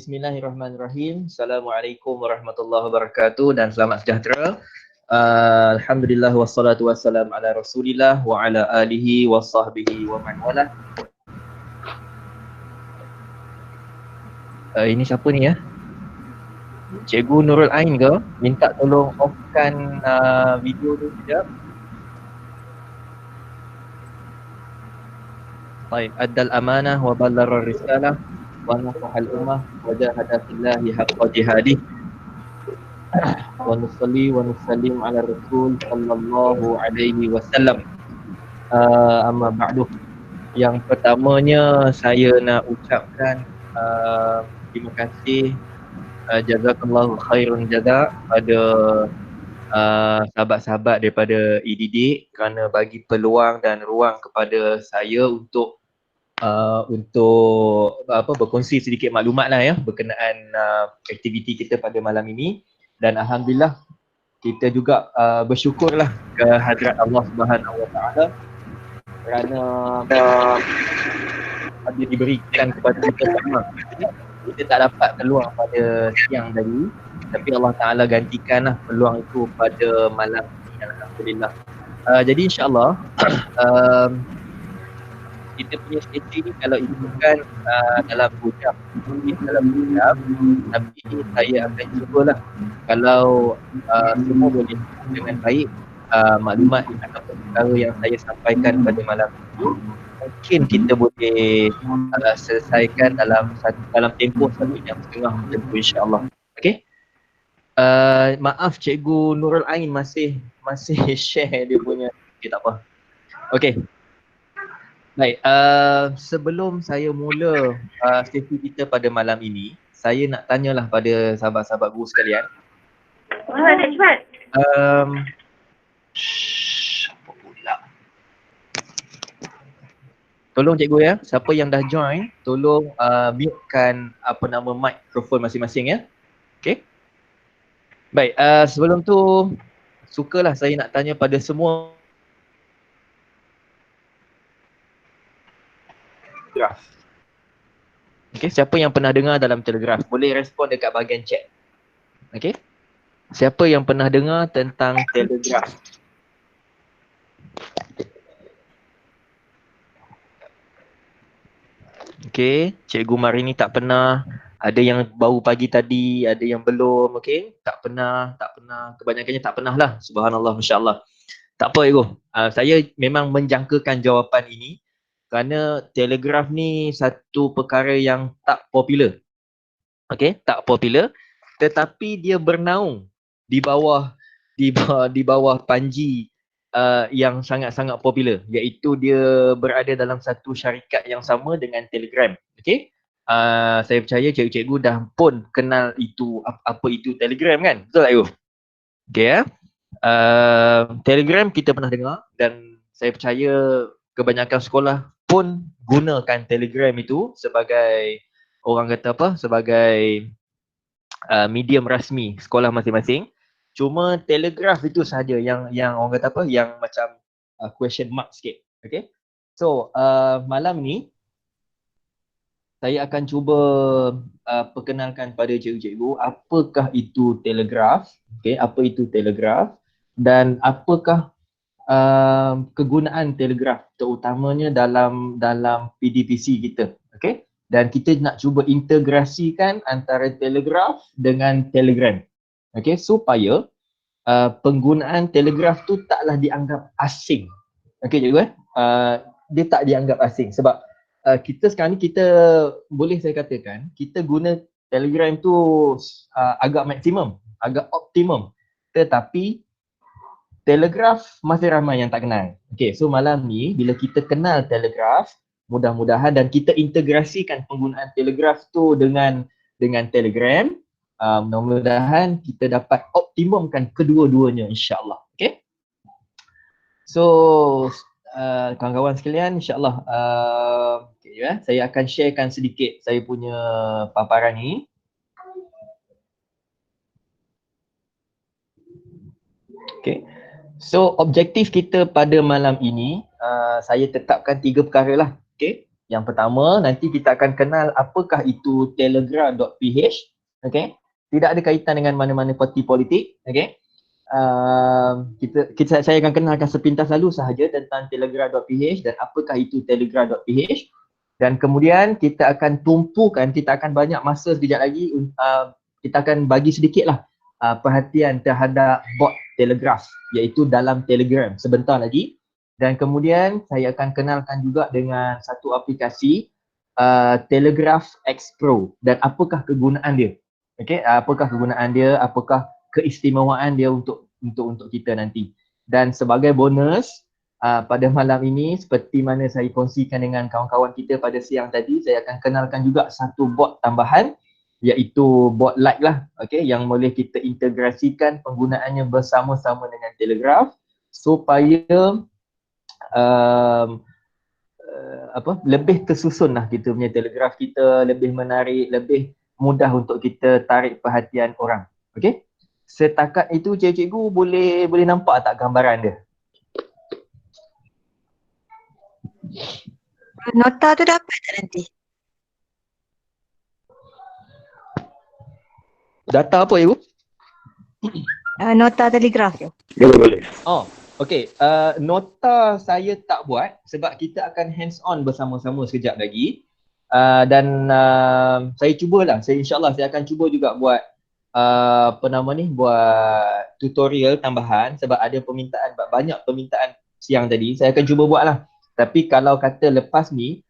Bismillahirrahmanirrahim. Assalamualaikum warahmatullahi wabarakatuh dan selamat sejahtera. Alhamdulillah wassalatu wassalam ala Rasulillah wa ala alihi wa sahbihi wa man wala. Ini siapa ni ya? Cikgu Nurul Ain ke? Minta tolong offkan video tu sekejap. Baik, addal amanah wa ballar risalah wa nasahal ummah wa jahada fillahi haqqa jihadih wa nusalli wa nusallim ala rasul sallallahu alaihi wasallam. Amma ba'du. Yang pertamanya saya nak ucapkan terima kasih, jazakallahu khairun jaza pada sahabat-sahabat daripada EDD kerana bagi peluang dan ruang kepada saya untuk berkongsi sedikit maklumat lah ya berkenaan aktiviti kita pada malam ini. Dan alhamdulillah kita juga bersyukurlah ke hadrat Allah Subhanahu Wa Taala kerana ada diberikan kepada kita semua. Kita tak dapat peluang pada siang tadi, tapi Allah Taala gantikanlah peluang itu pada malam ini, alhamdulillah. Jadi insya-Allah kita punya sesi ni kalau ini bukan dalam hujab, tapi saya akan cubalah kalau semua boleh dengan baik maklumat atau perkara yang saya sampaikan pada malam ini, mungkin kita boleh selesaikan dalam tempoh 1 jam setengah macam tu insya-Allah. Okey. Maaf Cikgu Nurul Ain masih share dia punya, okay, tak apa. Okey. Baik, sebelum saya mula sesi kita pada malam ini, saya nak tanyalah pada sahabat-sahabat guru sekalian. Cepat. Apa pula? Tolong cikgu ya, siapa yang dah join, tolong mute-kan mikrofon masing-masing ya. Okey. Baik, sebelum tu sukalah saya nak tanya pada semua Telegraph. Okey, siapa yang pernah dengar dalam Telegraph? Boleh respon dekat bahagian chat. Okey. Siapa yang pernah dengar tentang Telegraph? Okey, Cikgu Marini tak pernah. Ada yang baru pagi tadi, ada yang belum. Okey, tak pernah. Kebanyakannya tak pernah lah. Subhanallah, masya-Allah. Tak apa Cikgu. Saya memang menjangkakan jawapan ini kerana Telegraph ni satu perkara yang tak popular. Okey, tak popular, tetapi dia bernaung di bawah Panji yang sangat-sangat popular, iaitu dia berada dalam satu syarikat yang sama dengan Telegram. Okey. Saya percaya cikgu-cikgu dah pun kenal itu apa itu Telegram kan? Betul tak cikgu? Okey ya. Telegram kita pernah dengar dan saya percaya kebanyakan sekolah pun gunakan Telegram itu sebagai sebagai medium rasmi sekolah masing-masing. Cuma Telegraph itu sahaja yang orang kata yang macam question mark sikit. Okay. So malam ni saya akan cuba perkenalkan pada cikgu-cikgu apakah itu Telegraph, okay, apa itu Telegraph dan apakah kegunaan Telegraph terutamanya dalam PDPC kita. Okay. Dan kita nak cuba integrasikan antara Telegraph dengan Telegram. Okay, supaya penggunaan Telegraph tu taklah dianggap asing. Okay cikgu dia tak dianggap asing sebab kita sekarang ni boleh saya katakan kita guna Telegram tu agak maksimum, agak optimum. Tetapi Telegraph masih ramai yang tak kenal. Okay, so malam ni bila kita kenal Telegraph, mudah-mudahan dan kita integrasikan penggunaan Telegraph tu dengan Telegram, mudah-mudahan kita dapat optimumkan kedua-duanya insya-Allah. Okay. So kawan-kawan sekalian, insya-Allah saya akan sharekan sedikit saya punya paparan ni. Okay. So objektif kita pada malam ini saya tetapkan 3 perkara lah. Okay. Yang pertama, nanti kita akan kenal apakah itu telegram.ph. Okay. Tidak ada kaitan dengan mana-mana parti politik. Okay. Saya akan kenalkan sepintas lalu sahaja tentang telegram.ph dan apakah itu telegram.ph. Dan kemudian kita akan tumpukan, kita akan banyak masa sekejap lagi, kita akan bagi sedikitlah perhatian terhadap bot Telegraph, iaitu dalam Telegram sebentar lagi. Dan kemudian saya akan kenalkan juga dengan satu aplikasi Telegraph X Pro dan apakah kegunaan dia. Okey, apakah kegunaan dia, apakah keistimewaan dia untuk kita nanti. Dan sebagai bonus pada malam ini, seperti mana saya kongsikan dengan kawan-kawan kita pada siang tadi, saya akan kenalkan juga satu bot tambahan, iaitu bot Lite lah, okey, yang boleh kita integrasikan penggunaannya bersama-sama dengan Telegraph supaya lebih tersusun lah kita punya Telegraph kita, lebih menarik, lebih mudah untuk kita tarik perhatian orang. Okey. Setakat itu cikgu boleh nampak tak gambaran dia? Nota tu dapat tak nanti? Data apa ibu? Nota telegraf tu. Boleh. Oh, okey. Nota saya tak buat sebab kita akan hands on bersama-sama sekejap lagi. Dan saya cubalah, insyaAllah saya akan cuba juga buat buat tutorial tambahan sebab ada permintaan, banyak permintaan siang tadi. Saya akan cuba buat lah. Tapi kalau kata lepas ni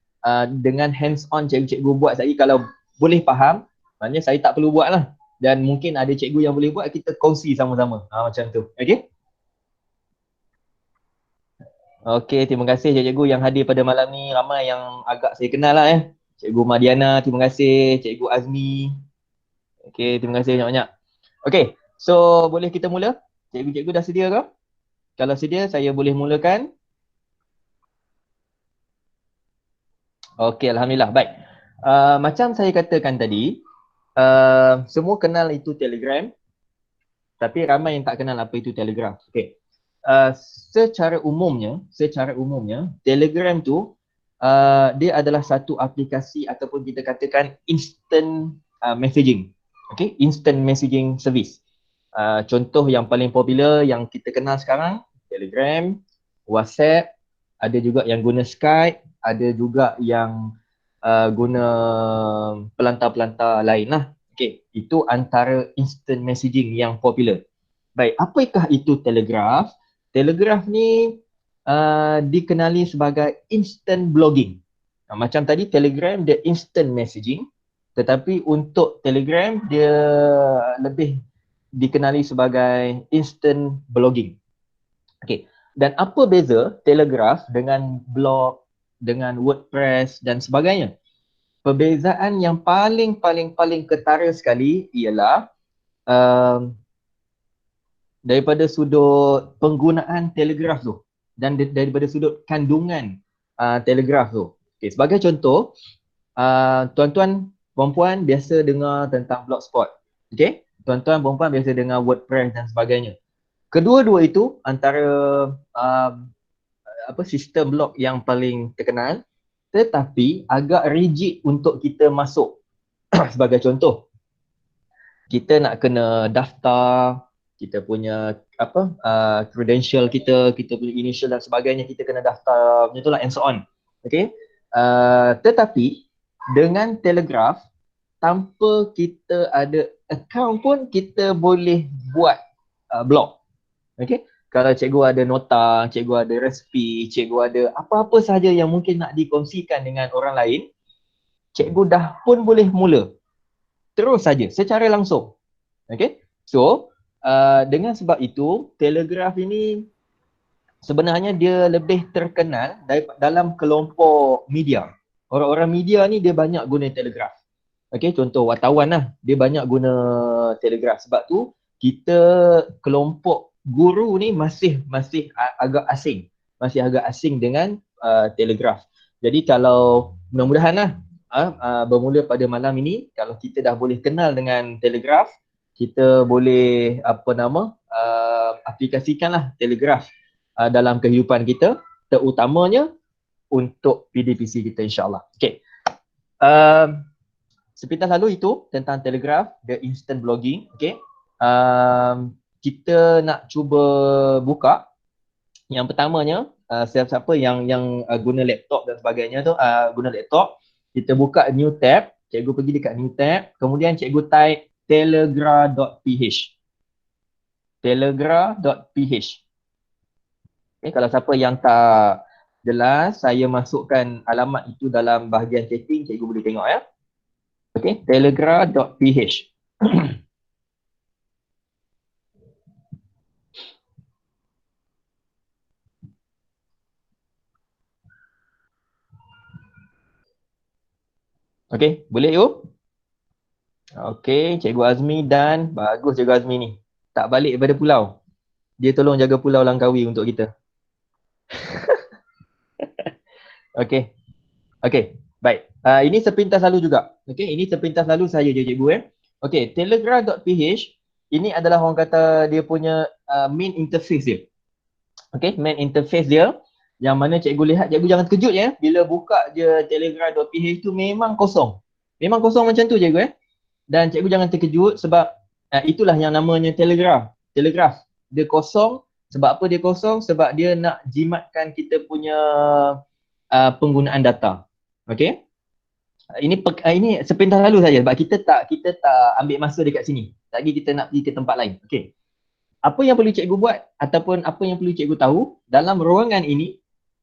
dengan hands on cikgu buat lagi, kalau boleh faham, maknanya saya tak perlu buat lah. Dan mungkin ada cikgu yang boleh buat, kita kongsi sama-sama. Macam tu. Okey? Okey, terima kasih cikgu yang hadir pada malam ni. Ramai yang agak saya kenal lah ya. Cikgu Madiana, terima kasih. Cikgu Azmi. Okey, terima kasih banyak-banyak. Okey, so boleh kita mula? Cikgu-cikgu dah sedia ke? Kalau sedia, saya boleh mulakan. Okey, Alhamdulillah. Baik. Macam saya katakan tadi, semua kenal itu Telegram. Tapi ramai yang tak kenal apa itu Telegram. Okey. Secara umumnya Telegram tu dia adalah satu aplikasi ataupun kita katakan instant messaging. Okay, instant messaging service. Contoh yang paling popular yang kita kenal sekarang, Telegram, WhatsApp, ada juga yang guna Skype, ada juga yang guna pelantar-pelantar lain lah. Okay, itu antara instant messaging yang popular. Baik, apakah itu Telegraph? Telegraph ni dikenali sebagai instant blogging. Macam tadi Telegram dia instant messaging, tetapi untuk Telegram dia lebih dikenali sebagai instant blogging. Okey. Dan apa beza Telegraph dengan blog, dengan WordPress dan sebagainya? Perbezaan yang paling ketara sekali ialah daripada sudut penggunaan Telegraph tu dan daripada sudut kandungan Telegraph tu. Okay, sebagai contoh, tuan-tuan perempuan biasa dengar tentang Blogspot. Okay? Tuan-tuan perempuan biasa dengar WordPress dan sebagainya. Kedua-dua itu antara sistem blog yang paling terkenal, tetapi agak rigid untuk kita masuk. Sebagai contoh, kita nak kena daftar kita punya credential kita punya initial dan sebagainya, kita kena daftar macam itulah and so on. Okay. Tetapi dengan Telegraph, tanpa kita ada account pun kita boleh buat blog. Okay. Kalau cikgu ada nota, cikgu ada resipi, cikgu ada apa-apa sahaja yang mungkin nak dikongsikan dengan orang lain, cikgu dah pun boleh mula. Terus saja, secara langsung. Okay. So, dengan sebab itu, Telegraph ini sebenarnya dia lebih terkenal dalam kelompok media. Orang-orang media ni dia banyak guna Telegraph. Okay, contoh wartawan lah, dia banyak guna Telegraph. Sebab tu, kita kelompok guru ni masih agak asing dengan Telegraph. Jadi kalau mudah-mudahan lah bermula pada malam ini, kalau kita dah boleh kenal dengan Telegraph, kita boleh aplikasikanlah Telegraph dalam kehidupan kita, terutamanya untuk PDPC kita insyaAllah. Okay. Sepintas lalu itu tentang Telegraph, the instant blogging. Okay. Kita nak cuba buka. Yang pertamanya, siapa-siapa yang guna laptop dan sebagainya tu, guna laptop, kita buka new tab. Cikgu pergi dekat new tab, kemudian cikgu type telegra.ph. Telegra.ph. Okay, kalau siapa yang tak jelas, saya masukkan alamat itu dalam bahagian chatting, cikgu boleh tengok ya. Okay, telegra.ph. Okay, boleh yuk? Okay, Cikgu Azmi dan bagus Cikgu Azmi ni. Tak balik daripada pulau. Dia tolong jaga pulau Langkawi untuk kita. Okay. Okay, baik. Ini sepintas lalu juga. Okay, ini sepintas lalu saya je Cikgu Okay, telegra.ph ini adalah orang kata dia punya main interface dia. Okay, main interface dia yang mana cikgu lihat, cikgu jangan terkejut ya. Bila buka je telegra.ph tu memang kosong. Memang kosong macam tu cikgu Dan cikgu jangan terkejut sebab itulah yang namanya telegraph. Telegraph. Dia kosong. Sebab apa dia kosong? Sebab dia nak jimatkan kita punya penggunaan data. Okay. Ini sepintas lalu saja sebab kita tak ambil masa dekat sini. Lagi kita nak pergi ke tempat lain. Okay. Apa yang perlu cikgu buat ataupun apa yang perlu cikgu tahu dalam ruangan ini,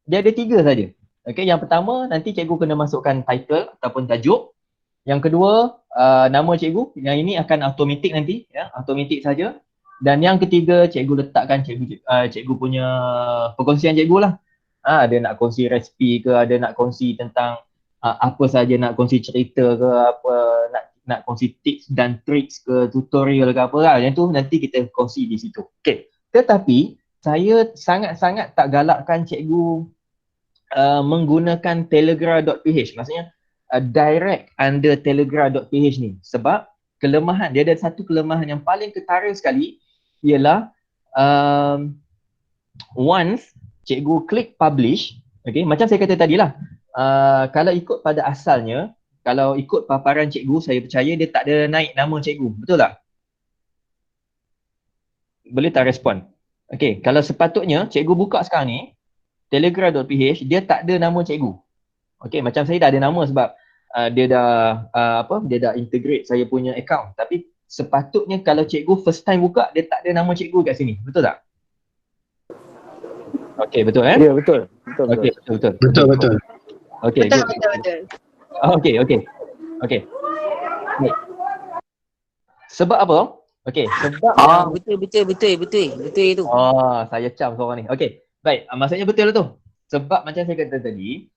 dia ada 3 saja. Okay, yang pertama nanti cikgu kena masukkan title ataupun tajuk. Yang kedua, nama cikgu. Yang ini akan automatic nanti, ya, automatic saja. Dan yang ketiga, cikgu letakkan cikgu punya perkongsian cikgu lah. Ada nak kongsi resipi ke, ada nak kongsi tentang apa saja, nak kongsi cerita ke, apa nak kongsi tips dan tricks ke, tutorial ke apa lah. Yang tu nanti kita kongsi di situ. Okay. Tetapi saya sangat-sangat tak galakkan cikgu menggunakan telegra.ph. Maksudnya direct under telegra.ph ni. Sebab kelemahan, dia ada satu kelemahan yang paling ketara sekali ialah once cikgu klik publish, okay, macam saya kata tadi lah, kalau ikut pada asalnya, kalau ikut paparan cikgu, saya percaya dia tak ada naik nama cikgu, betul tak? Boleh tak respon? Okay, kalau sepatutnya cikgu buka sekarang ni, telegra.ph, dia tak ada nama cikgu. Okay, macam saya dah ada nama sebab dia dah integrate saya punya account. Tapi sepatutnya kalau cikgu first time buka, dia tak ada nama cikgu kat sini, betul tak? Okay, betul Ya, betul. Okay, betul. Okay, Betul. Okay. Sebab apa? Okay, sebab betul itu. Saya cam seorang ni. Okay, baik. Maksudnya betul lah tu. Sebab macam saya kata tadi,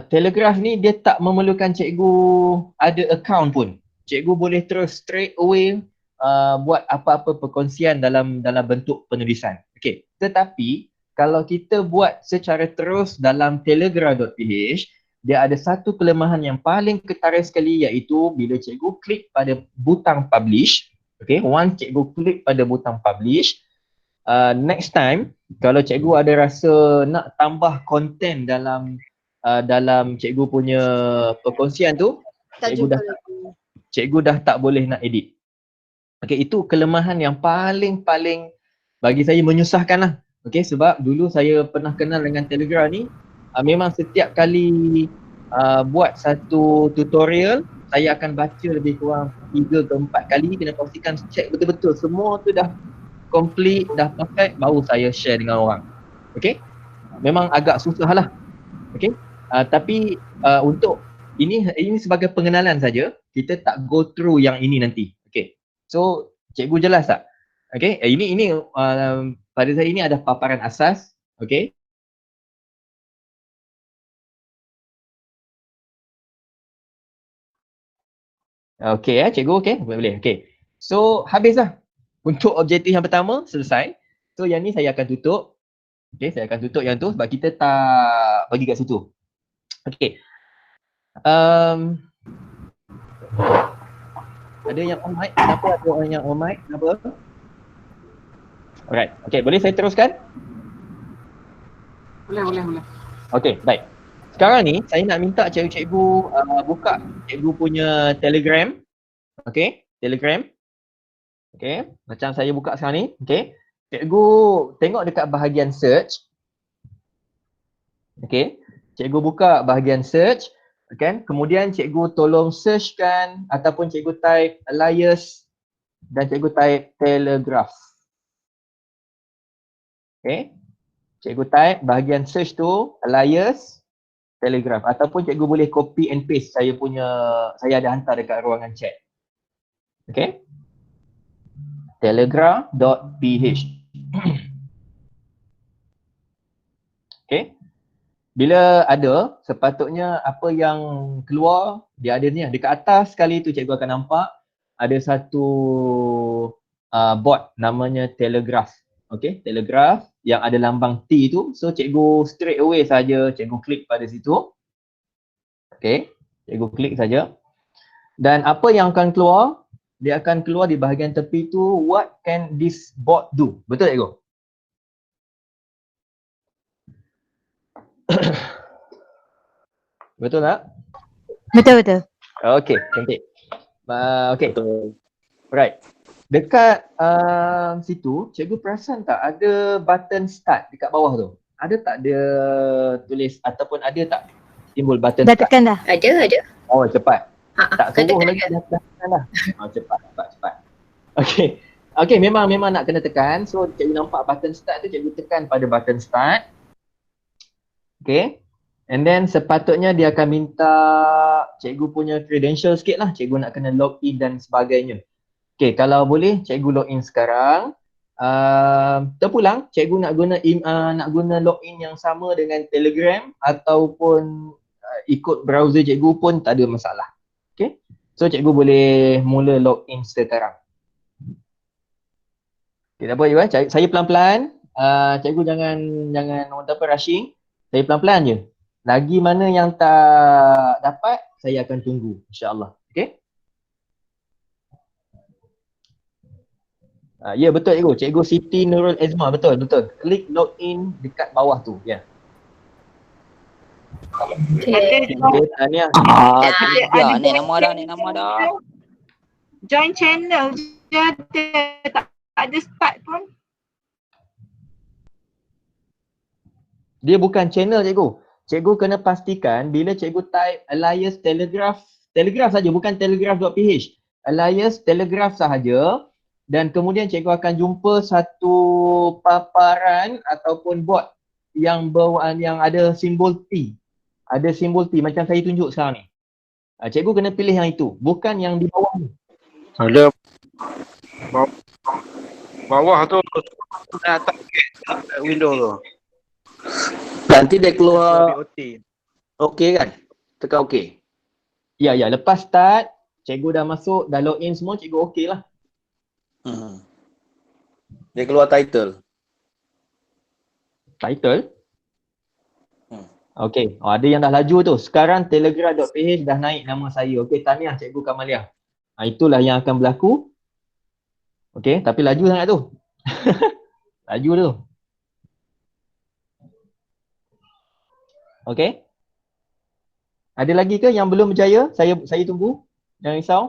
Telegraph ni dia tak memerlukan cikgu ada account pun. Cikgu boleh terus straight away buat apa-apa perkongsian dalam bentuk penulisan. Okay, tetapi kalau kita buat secara terus dalam telegra.ph, dia ada satu kelemahan yang paling ketara sekali, iaitu bila cikgu klik pada butang publish. Okay, once cikgu klik pada butang publish, next time kalau cikgu ada rasa nak tambah konten dalam cikgu punya perkongsian tu, cikgu dah tak boleh nak edit. Okay, itu kelemahan yang paling bagi saya menyusahkan lah. Okay, sebab dulu saya pernah kenal dengan Telegram ni, memang setiap kali buat satu tutorial, saya akan baca lebih kurang 3 ke 4 kali, kena pastikan check betul-betul semua tu dah complete, dah perfect, baru saya share dengan orang. Okay, memang agak susah lah. Okay, tapi untuk ini sebagai pengenalan saja, kita tak go through yang ini nanti. Okay, so cikgu jelas tak? Okay, ini pada saya ini ada paparan asas. Okay. Okay cikgu, okay, boleh. Okay, so habislah untuk objektif yang pertama, selesai. So yang ni saya akan tutup. Okay, saya akan tutup yang tu sebab kita tak pergi kat situ. Okay. Ada yang on mic? Kenapa ada orang yang on mic? Kenapa? Alright, okay, boleh saya teruskan? Boleh. Okay, baik. Sekarang ni saya nak minta cikgu-cikgu buka cikgu punya Telegram. Okey, Telegram. Okey, macam saya buka sekarang ni. Okey. Cikgu tengok dekat bahagian search. Okey. Cikgu buka bahagian search, kan? Kemudian cikgu tolong searchkan ataupun cikgu type alias dan cikgu type telegraph. Okey. Cikgu type bahagian search tu alias telegraph ataupun cikgu boleh copy and paste saya ada hantar dekat ruangan chat. Okey. telegraph.ph. Okey. Bila ada, sepatutnya apa yang keluar, dia ada ni lah. Dekat atas sekali tu cikgu akan nampak ada satu bot namanya Telegraph. Okey, Telegraph yang ada lambang T tu. So cikgu straight away saja cikgu klik pada situ. Okey, cikgu klik saja. Dan apa yang akan keluar, dia akan keluar di bahagian tepi tu, what can this bot do? Betul cikgu? Betul tak? Betul. Okey, cantik. Okey, Betul. right. Dekat situ, cikgu perasan tak ada button start dekat bawah tu? Ada tak dia tulis ataupun ada tak simbol button Dah start? tekan dah. Ada. Oh, cepat. Tak Kena suruh tekan lagi ke? dah tekan dah. Oh, cepat. Okey. Okey, memang nak kena tekan. So cikgu nampak button start tu, cikgu tekan pada button start. Okey. And then sepatutnya dia akan minta cikgu punya credential sikit lah. Cikgu nak kena login dan sebagainya. Okay, kalau boleh cikgu login sekarang. Terpulang, cikgu nak guna login yang sama dengan Telegram ataupun ikut browser cikgu pun tak ada masalah. Okay, so cikgu boleh mula login sekarang. Okay, tak apa cikgu, saya pelan-pelan. Cikgu jangan orang kata rushing. Saya pelan-pelan je. Lagi mana yang tak dapat, saya akan tunggu insya-Allah. Okay. Ya betul cikgu. Cikgu Siti Nurul Azma, betul. Klik login dekat bawah tu. Ya. Okay. Okay, tahniah. Ya, ni nama dah. Join channel je, tak ada start pun. Dia bukan channel cikgu. Cikgu kena pastikan bila cikgu type alias telegraph saja, bukan telegraph.ph. Alias telegraph sahaja dan kemudian cikgu akan jumpa satu paparan ataupun bot yang ada simbol T. Ada simbol T macam saya tunjuk sekarang ni. Cikgu kena pilih yang itu, bukan yang di bawah ni. Ada bawah tu nak atas window tu. Nanti dia keluar okey kan? Tekan okey. Ya, lepas start, cikgu dah masuk, dah login semua, cikgu okey lah. Dia keluar title. Title? Okey, ada yang dah laju tu. Sekarang telegraph.ph dah naik nama saya. Okey, tahniah Cikgu Kamaliah. Itulah yang akan berlaku. Okey, tapi laju sangat tu. Laju tu. Okey. Ada lagi ke yang belum berjaya? Saya tunggu. Jangan risau.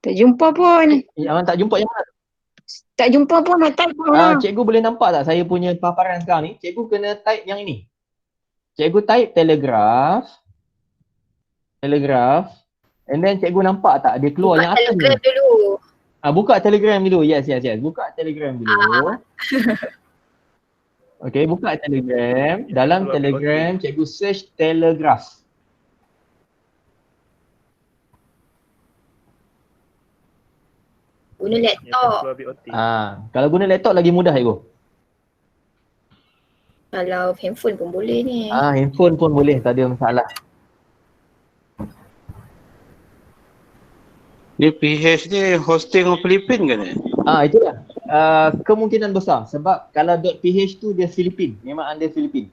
Tak jumpa pun. Yang tak jumpa yang mana? Tak jumpa pun nak type pun. Cikgu boleh nampak tak saya punya paparan sekarang ni? Cikgu kena type yang ini. Cikgu type telegraph. And then cikgu nampak tak dia keluar Buka yang atas Telegram ni. dulu. Buka Telegram dulu. Yes. Buka Telegram dulu. Okey, buka Telegram. Dalam Telegram, cikgu search telegraph. Guna laptop. Kalau guna laptop lagi mudah cikgu. Kalau handphone pun boleh ni. Handphone pun boleh, tak ada masalah. Ni PH ni hosting orang Filipin ke ni? Itulah. Kemungkinan besar sebab kalau .ph tu dia Filipin, memang ada Filipin.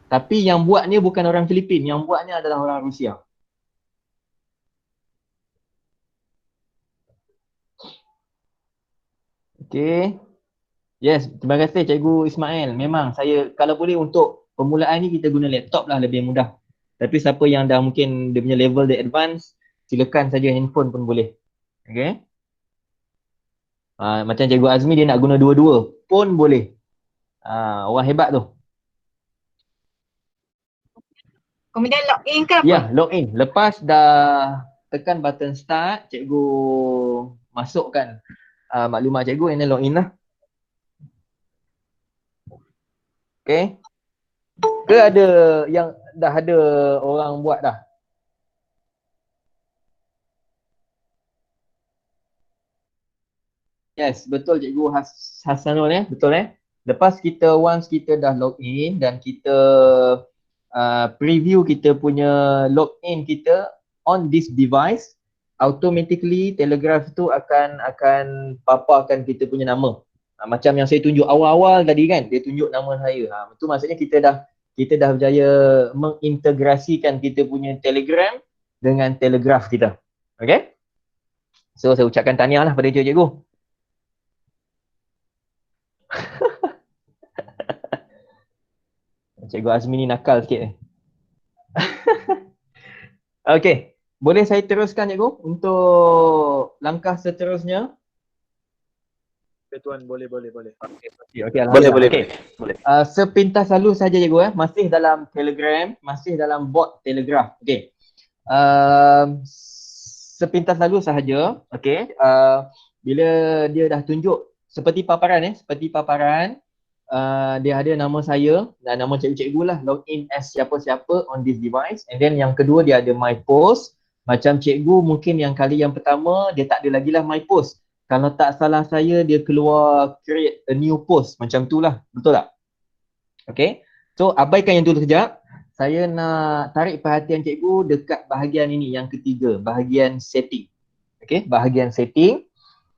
Tapi yang buatnya bukan orang Filipin, yang buatnya adalah orang Rusia. Okey. Yes, terima kasih Cikgu Ismail. Memang saya kalau boleh untuk permulaan ni kita guna laptop lah lebih mudah. Tapi siapa yang dah mungkin dia punya level dia advance, silakan saja handphone pun boleh. Okay. Macam Cikgu Azmi dia nak guna dua-dua pun boleh. Orang hebat tu. Kemudian login ke apa? Ya, login. Lepas dah tekan button start, cikgu masukkan maklumat cikgu and then login lah. Okay. Ke ada yang dah ada orang buat dah? Yes, betul Cikgu Hasanul betul Lepas once kita dah login dan kita preview kita punya login kita on this device, automatically Telegraph tu akan paparkan kita punya nama. Macam yang saya tunjuk awal-awal tadi kan, dia tunjuk nama saya. Itu maksudnya kita dah berjaya mengintegrasikan kita punya Telegram dengan Telegraph kita. Okay? So saya ucapkan tahniah lah pada cikgu. Cikgu Azmi ni nakal sikit. Okay, boleh saya teruskan cikgu untuk langkah seterusnya? Okay, Tuan, boleh. Okay, Boleh. okay. Sepintas lalu saja cikgu masih dalam Telegram, masih dalam bot Telegraph. Okay. Sepintas lalu sahaja, okay. Bila dia dah tunjuk seperti paparan dia ada nama saya dan nama cikgu-cikgu lah, login as siapa-siapa on this device, and then yang kedua dia ada my post. Macam cikgu mungkin yang kali yang pertama dia tak ada lagi lah my post. Kalau tak salah saya dia keluar create a new post macam tu lah, betul tak? Okay, so abaikan yang tu sekejap. Saya nak tarik perhatian cikgu dekat bahagian ini yang ketiga, bahagian setting. Okay, bahagian setting.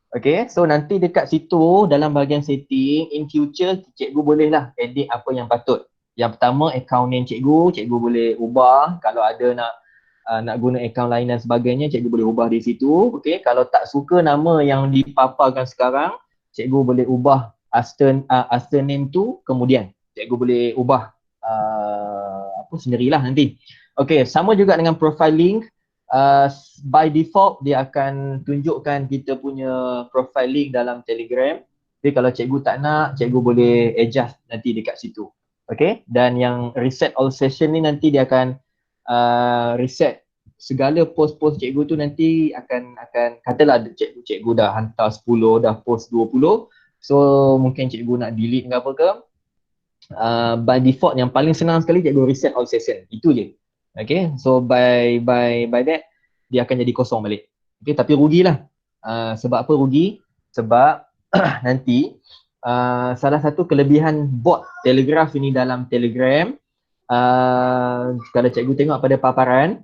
Okay, so nanti dekat situ dalam bahagian setting, in future cikgu bolehlah edit apa yang patut. Yang pertama account name cikgu boleh ubah. Kalau ada nak guna account lain dan sebagainya, cikgu boleh ubah di situ. Okay, kalau tak suka nama yang dipaparkan sekarang, cikgu boleh ubah after name tu, kemudian cikgu boleh ubah sendirilah nanti. Okay, sama juga dengan profile link. By default dia akan tunjukkan kita punya profile link dalam Telegram. Jadi kalau cikgu tak nak, cikgu boleh adjust nanti dekat situ. Okay, dan yang reset all session ni nanti dia akan reset segala post-post cikgu tu nanti akan katalah cikgu dah hantar 10, dah post 20. So mungkin cikgu nak delete ke apa ke. By default yang paling senang sekali cikgu reset all session. Itu je. Okay, so by that dia akan jadi kosong balik. Okay, tapi rugilah. Sebab apa rugi? Sebab nanti salah satu kelebihan bot Telegraph ini dalam Telegram, kalau cikgu tengok pada paparan,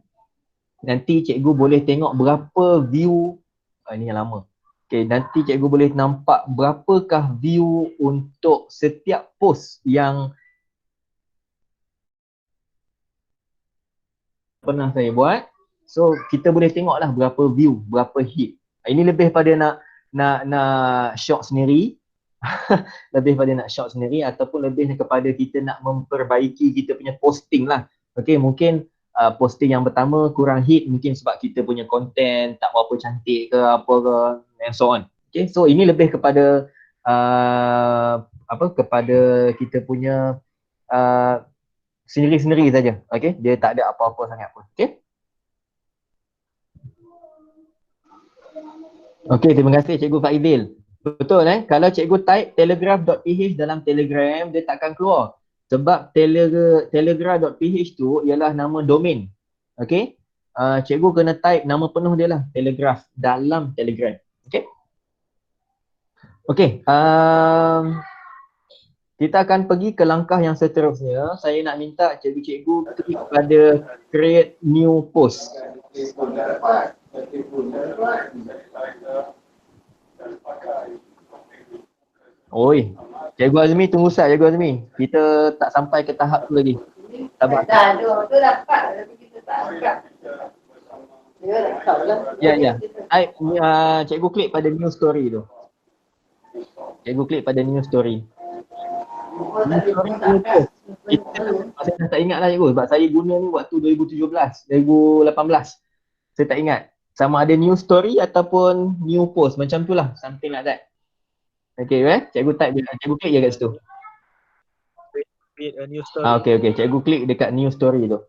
nanti cikgu boleh tengok berapa view, ini yang lama. Okay, nanti cikgu boleh nampak berapakah view untuk setiap post yang pernah saya buat. So kita boleh tengoklah berapa view, berapa hit. Ini lebih pada nak shot sendiri. Lebih pada nak shot sendiri ataupun lebih kepada kita nak memperbaiki kita punya posting lah. Okay, mungkin posting yang pertama kurang hit mungkin sebab kita punya content tak berapa cantik ke apa ke and so on. Okay, so ini lebih kepada kepada kita punya sendiri-sendiri saja. Okay, dia tak ada apa-apa sangat pun. Okay. Okay, terima kasih Cikgu Faizil. Betul kalau cikgu type telegraph.ph dalam Telegram, dia takkan keluar. Sebab telegraph.ph tu ialah nama domain. Okay. Cikgu kena type nama penuh dia lah, Telegraph dalam Telegram. Okay. Okay. Kita akan pergi ke langkah yang seterusnya. Saya nak minta cikgu-cikgu klik pada create new post. Oi, Cikgu Azmi tunggu sat Cikgu Azmi. Kita tak sampai ke tahap tu lagi. Sabar. Tu dapat tapi kita tak angkat. Dia dah tahu lah. Ya. Cikgu klik pada new story tu. Cikgu klik pada new story. New story new post. tak ingat lah cikgu sebab saya guna ni waktu 2017, 2018. Saya tak ingat. Sama ada new story ataupun new post macam tu lah, something like that. Okay, cikgu type je, cikgu klik je kat situ. Create a new story. Okay, cikgu klik dekat new story tu.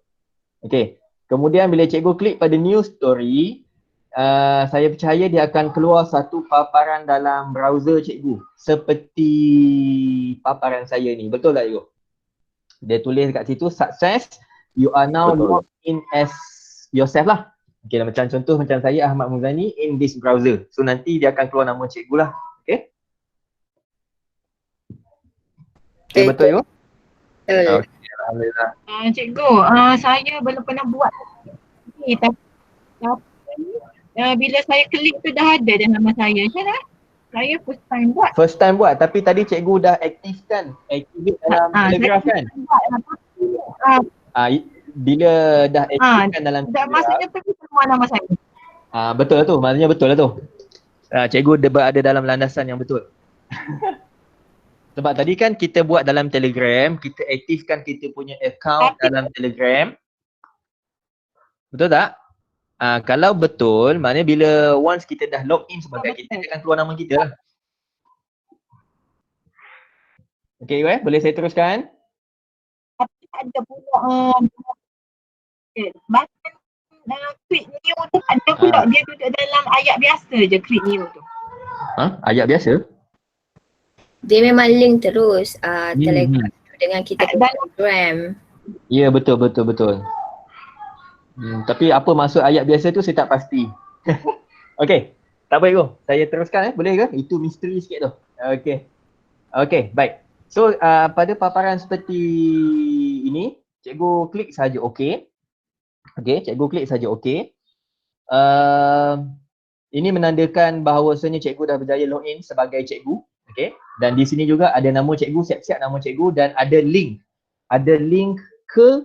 Okay, kemudian bila cikgu klik pada new story, saya percaya dia akan keluar satu paparan dalam browser cikgu seperti paparan saya ni, betul tak cikgu? Dia tulis kat situ, success, you are now Betul. logged in as yourself lah. Okay, macam contoh macam saya Ahmad Muzani in this browser. So nanti dia akan keluar nama cikgu lah. Okay? Okay, betul cikgu? Betul. Okay, alhamdulillah. Cikgu, saya belum pernah buat ni tapi bila saya klik tu dah ada dah nama saya. Macam mana? Saya first time buat. First time buat, tapi tadi cikgu dah activate dalam Telegraph kan? Bila dah aktifkan dalam Dah maksudnya pergi semua nama saya. betul lah tu, maksudnya betul lah tu. Cikgu berada dalam landasan yang betul. Sebab tadi kan kita buat dalam Telegram, kita aktifkan kita punya account dalam Telegram. Betul tak? Kalau betul, maknanya bila once kita dah log in sebagai kita, dia akan keluar nama kita lah. Okay, boleh saya teruskan? Tapi tak ada pula button create new tu ada pula dia duduk dalam ayat biasa je create new tu. Ayat biasa? Dia memang link terus Telegram dengan kita punya Telegram. Ya, betul. Tapi apa maksud ayat biasa tu saya tak pasti. Okay, tak apa cikgu. Saya teruskan boleh ke? Itu misteri sikit tu. Okay, baik. So pada paparan seperti ini, cikgu klik saja okay. Okay, cikgu klik saja okay. Ini menandakan bahawasanya cikgu dah berjaya login sebagai cikgu. Okay, dan di sini juga ada nama cikgu, siap-siap nama cikgu dan ada link. Ada link ke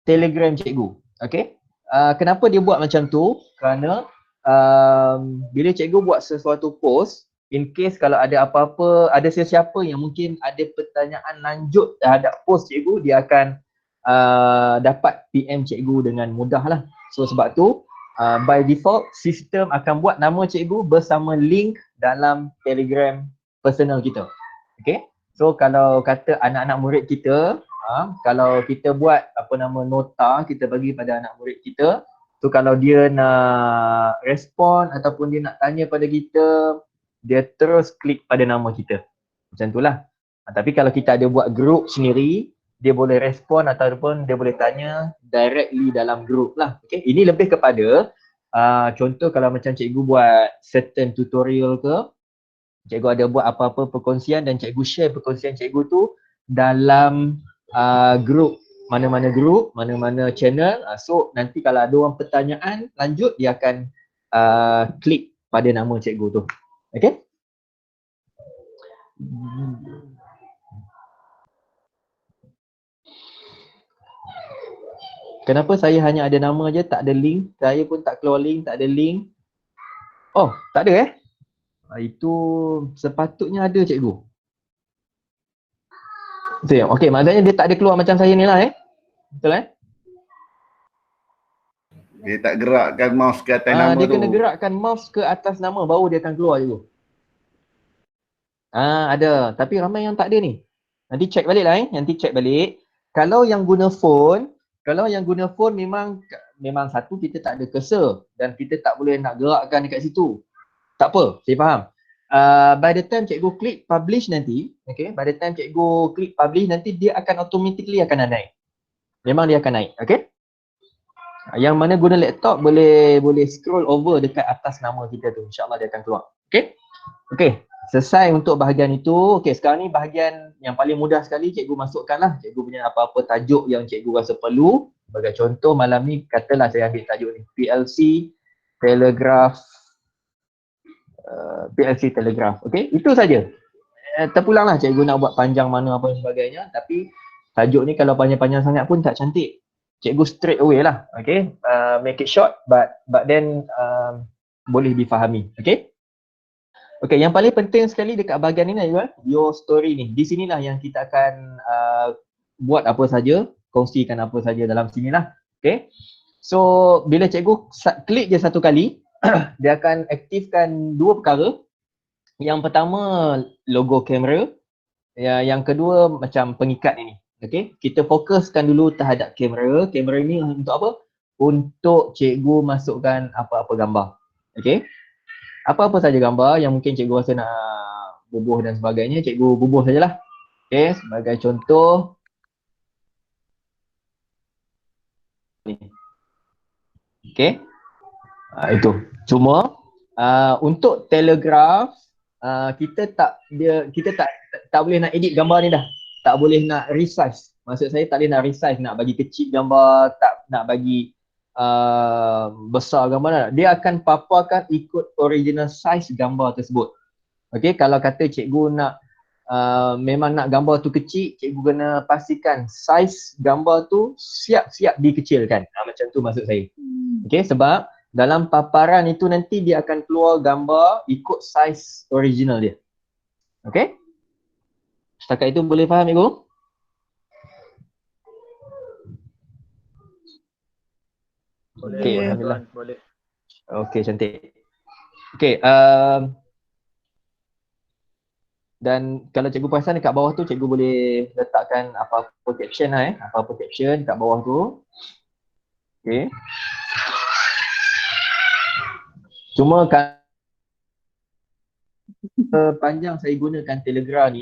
Telegram cikgu. Okay. Kenapa dia buat macam tu? Kerana bila cikgu buat sesuatu post, in case kalau ada apa-apa, ada sesiapa yang mungkin ada pertanyaan lanjut terhadap post cikgu, dia akan dapat PM cikgu dengan mudah lah. So sebab tu by default sistem akan buat nama cikgu bersama link dalam Telegram personal kita. Okay. So kalau kata anak-anak murid kita, kalau kita buat nota kita bagi pada anak murid kita, so kalau dia nak respon ataupun dia nak tanya pada kita, dia terus klik pada nama kita. Macam itulah. Tapi kalau kita ada buat group sendiri, dia boleh respon ataupun dia boleh tanya directly dalam group lah. Okay. Ini lebih kepada contoh kalau macam cikgu buat certain tutorial ke, cikgu ada buat apa-apa perkongsian dan cikgu share perkongsian cikgu tu dalam group, mana-mana group, mana-mana channel. So nanti kalau ada orang pertanyaan lanjut, dia akan klik pada nama cikgu tu. Okay? Kenapa saya hanya ada nama je, tak ada link? Saya pun tak keluar link, tak ada link. Oh, tak ada itu sepatutnya ada cikgu. Betul. Okey, maksudnya dia tak ada keluar macam saya ni lah Betul Dia tak gerakkan mouse ke atas nama dia tu. kena gerakkan mouse ke atas nama baru dia akan keluar cikgu. Ada, tapi ramai yang tak ada ni. Nanti check balik lah nanti check balik. Kalau yang guna phone memang satu kita tak ada cursor dan kita tak boleh nak gerakkan dekat situ. Tak apa, saya faham. By the time cikgu klik publish nanti, okay, by the time cikgu klik publish nanti dia akan automatically akan naik. Memang dia akan naik, okay. Yang mana guna laptop boleh scroll over dekat atas nama kita tu, insyaAllah dia akan keluar, okay. Okay, selesai untuk bahagian itu. Okay, sekarang ni bahagian yang paling mudah sekali cikgu masukkan lah. Cikgu punya apa-apa tajuk yang cikgu rasa perlu. Sebagai contoh malam ni katalah saya ambil tajuk ni PLC Telegraph, okay, itu saja. Terpulanglah cikgu nak buat panjang mana apa sebagainya, tapi tajuk ni kalau panjang-panjang sangat pun tak cantik. Cikgu straight away lah, okay, make it short but then boleh difahami, okay. Okay, yang paling penting sekali dekat bahagian ni your story ni. Di sinilah yang kita akan buat apa saja. kongsikan apa saja dalam sini lah. Okay. So bila cikgu klik je satu kali, dia akan aktifkan dua perkara. Yang pertama logo kamera, yang kedua macam pengikat ini. Okay, kita fokuskan dulu terhadap kamera. Kamera ni untuk apa? Untuk cikgu masukkan apa-apa gambar. Okay, apa-apa saja gambar yang mungkin cikgu rasa nak bubuh dan sebagainya, cikgu bubuh sajalah. Okay, sebagai contoh ni. Okay, itu. Cuma untuk telegraf kita tak boleh nak edit gambar ni dah. Tak boleh nak resize. Maksud saya tak boleh nak resize, nak bagi kecil gambar, tak nak bagi besar gambar dah. Dia akan paparkan ikut original size gambar tersebut. Okey, kalau kata cikgu nak memang nak gambar tu kecil, cikgu kena pastikan size gambar tu siap-siap dikecilkan. Macam tu maksud saya. Okey, sebab dalam paparan itu nanti dia akan keluar gambar ikut size original dia. Okey? Setakat itu boleh faham Ibu? Okey, alhamdulillah. Boleh. Okey, cantik. Okey, dan kalau cikgu perasan dekat bawah tu cikgu boleh letakkan apa-apa caption lah apa-apa caption kat bawah tu. Okey. Cuma panjang saya gunakan telegraf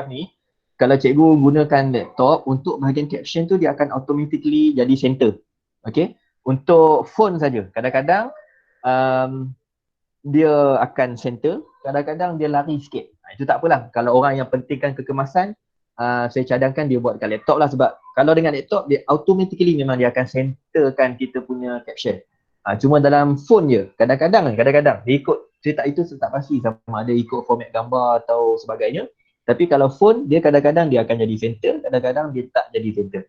ni, kalau cikgu gunakan laptop, untuk bahagian caption tu dia akan automatically jadi center. Okey. Untuk phone saja, kadang-kadang dia akan center, kadang-kadang dia lari sikit. Itu tak apalah. Kalau orang yang pentingkan kekemasan, saya cadangkan dia buat kat laptop lah, sebab kalau dengan laptop dia automatically memang dia akan centerkan kita punya caption. Cuma dalam phone je, kadang-kadang dia ikut, saya tak pasti sama ada ikut format gambar atau sebagainya. Tapi kalau phone, dia kadang-kadang dia akan jadi center, kadang-kadang dia tak jadi center.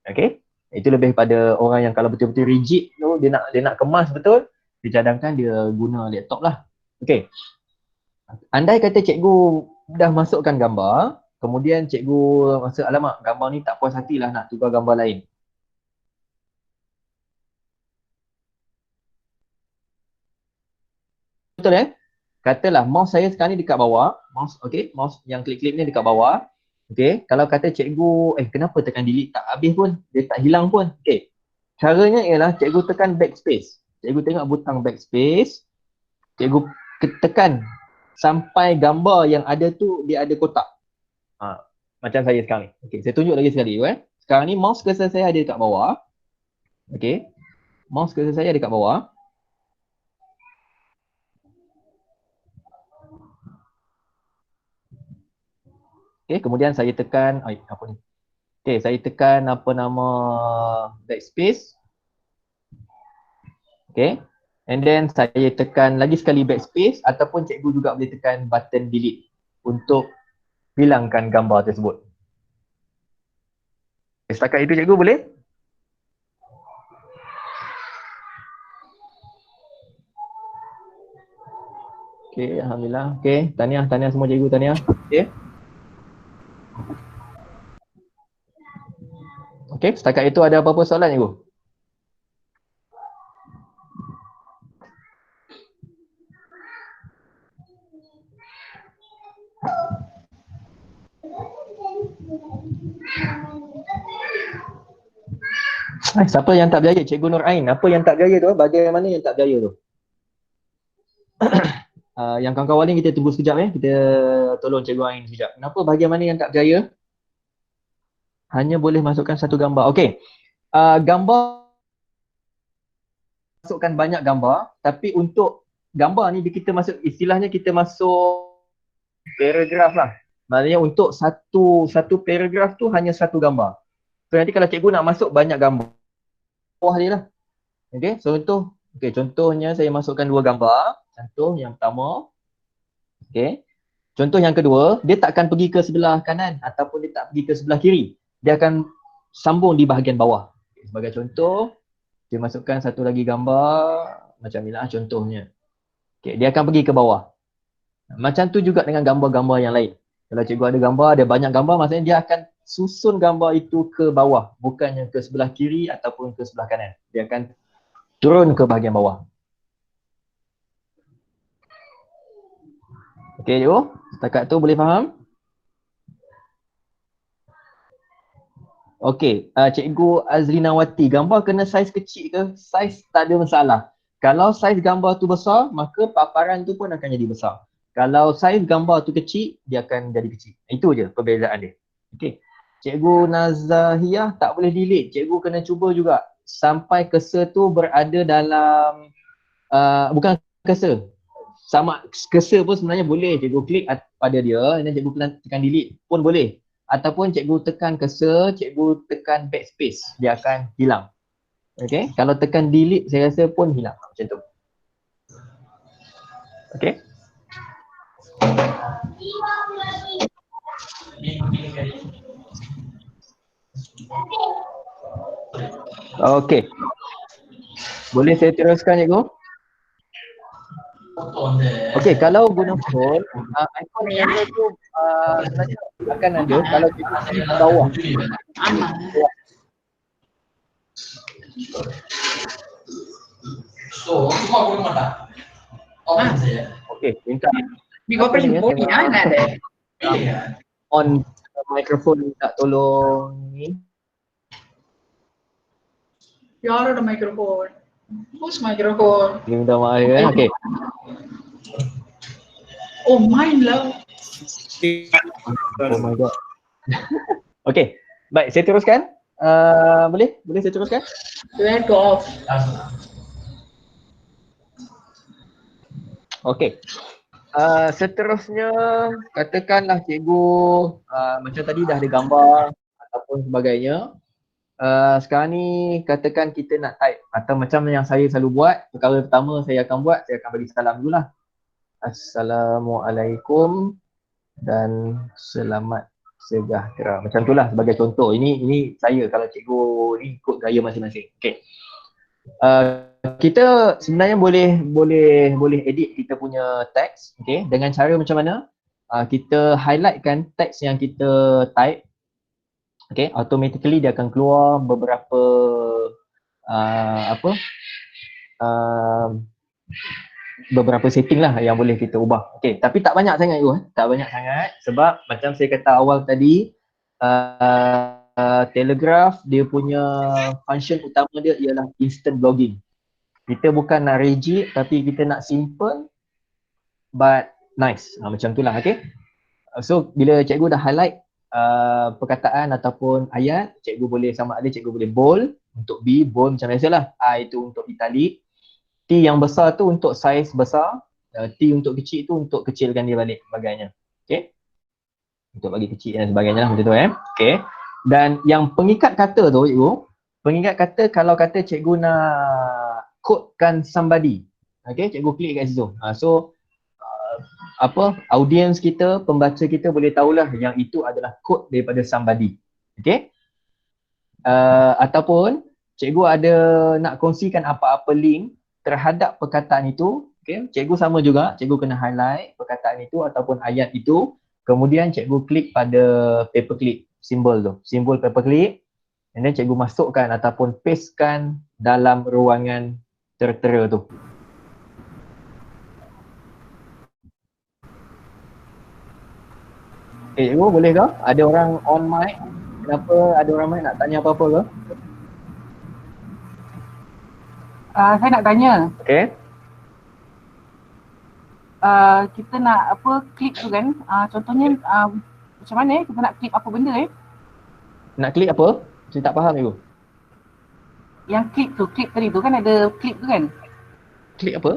Okay, itu lebih pada orang yang kalau betul-betul rigid tu, dia nak kemas betul, dia cadangkan dia guna laptop lah. Okay, andai kata cikgu dah masukkan gambar, kemudian cikgu rasa alamak gambar ni tak puas hatilah, nak tukar gambar lain. Betul Katalah mouse saya sekarang ni dekat bawah, mouse yang klik-klik ni dekat bawah. Okey, kalau kata cikgu kenapa tekan delete tak habis pun, dia tak hilang pun. Okey. Caranya ialah cikgu tekan backspace. Cikgu tengok butang backspace. Cikgu tekan sampai gambar yang ada tu dia ada kotak. Macam saya sekarang ni. Okey, saya tunjuk lagi sekali Sekarang ni mouse cursor saya ada dekat bawah. Okey. Mouse cursor saya ada dekat bawah. Okay, kemudian saya tekan apa ni? Okay, saya tekan apa nama backspace. Okay, and then saya tekan lagi sekali backspace, ataupun cikgu juga boleh tekan button delete untuk hilangkan gambar tersebut. Okay, setakat itu cikgu boleh? Okay, alhamdulillah. Okay, tahniah semua cikgu, tahniah. Okay. Okey, setakat itu ada apa-apa soalan cikgu? Siapa yang tak berjaya? Cikgu Nur Ain. Apa yang tak berjaya tu? Bagaimana yang tak berjaya tu? Yang kawan-kawan ni kita tunggu sekejap Kita tolong Cikgu Ain sekejap. Kenapa bagaimana yang tak berjaya? Hanya boleh masukkan satu gambar. Okey. Gambar masukkan banyak gambar, tapi untuk gambar ni kita masuk, istilahnya kita masuk paragraf lah. Maksudnya untuk satu paragraf tu hanya satu gambar. So nanti kalau cikgu nak masuk banyak gambar, bawah dia lah. Okey, so contohnya saya masukkan dua gambar. Contoh yang pertama. Okey. Contoh yang kedua, dia takkan pergi ke sebelah kanan ataupun dia tak pergi ke sebelah kiri. Dia akan sambung di bahagian bawah. Sebagai contoh, dia masukkan satu lagi gambar macam inilah contohnya. Okey, dia akan pergi ke bawah. Macam tu juga dengan gambar-gambar yang lain. Kalau cikgu ada gambar, ada banyak gambar, maksudnya dia akan susun gambar itu ke bawah, bukannya ke sebelah kiri ataupun ke sebelah kanan. Dia akan turun ke bahagian bawah. Okey, cikgu. Setakat tu boleh faham? Okey, Cikgu Azrinawati, gambar kena saiz kecil ke? Saiz tak ada masalah. Kalau saiz gambar tu besar, maka paparan tu pun akan jadi besar. Kalau saiz gambar tu kecil, dia akan jadi kecil. Itu je perbezaan dia. Okey. Cikgu Nazahiyah tak boleh delete. Cikgu kena cuba juga sampai cursor tu berada dalam bukan cursor. Sama cursor pun sebenarnya boleh cikgu klik pada dia dan cikgu tekan delete pun boleh. Ataupun cikgu tekan cursor, cikgu tekan backspace, dia akan hilang. Okey, kalau tekan delete saya rasa pun hilang macam tu. Okey. Okey. Boleh saya teruskan cikgu? Okey, kalau guna phone, ikon kamera tu sebenarnya akan ada kalau kita klik ke bawah. Okey, minta on microphone minta tolong ni. Yaar the microphone. Whose microphone? Minta maaf ya. Okey. Oh, mine lah. Oh my god. Okey. Baik, saya teruskan. Boleh? Boleh saya teruskan? Let go off. Okey. Seterusnya katakanlah cikgu macam tadi dah ada gambar ataupun sebagainya. Sekarang ni katakan kita nak type atau macam yang saya selalu buat, perkara pertama saya akan bagi salam dululah. Assalamualaikum dan selamat sejahtera. Macam itulah sebagai contoh. Ini saya kalau cikgu ni ikut gaya masing-masing. Okey. Kita sebenarnya boleh edit kita punya teks, okey, dengan cara macam mana? Kita highlightkan teks yang kita type. Okay, automatically dia akan keluar beberapa beberapa setting lah yang boleh kita ubah. Okay, tapi tak banyak sangat tu, tak banyak sangat sebab macam saya kata awal tadi, Telegraph dia punya function utama dia ialah instant blogging. Kita bukan nak rigid tapi kita nak simple but nice. Macam tu lah, okay. So bila cikgu dah highlight perkataan ataupun ayat, cikgu boleh sama ada cikgu boleh bold, untuk B bold macam biasalah, I itu untuk italic, T yang besar tu untuk saiz besar, T untuk kecil tu untuk kecilkan dia balik sebagainya. Okey. Untuk bagi kecil dan sebagainya lah macam tu Okey. Dan yang pengikat kata tu cikgu, pengikat kata kalau kata cikgu nak quotekan somebody, okey, cikgu klik kat situ. So audience kita, pembaca kita boleh tahulah yang itu adalah quote daripada somebody. Okey. Ataupun cikgu ada nak kongsikan apa-apa link terhadap perkataan itu, okey, cikgu sama juga, cikgu kena highlight perkataan itu ataupun ayat itu, kemudian cikgu klik pada paperclip simbol tu, simbol paperclip, and then cikgu masukkan ataupun pastekan dalam ruangan tertera tu. Cikgu boleh ke? Ada orang on mic? Kenapa ada orang mic nak tanya apa-apa ke? Saya nak tanya. Okey. Kita nak klik tu kan, contohnya macam mana kita nak klik apa benda Nak klik apa? Saya tak faham cikgu. Yang klik tadi tu kan ada klik tu kan? Klik apa?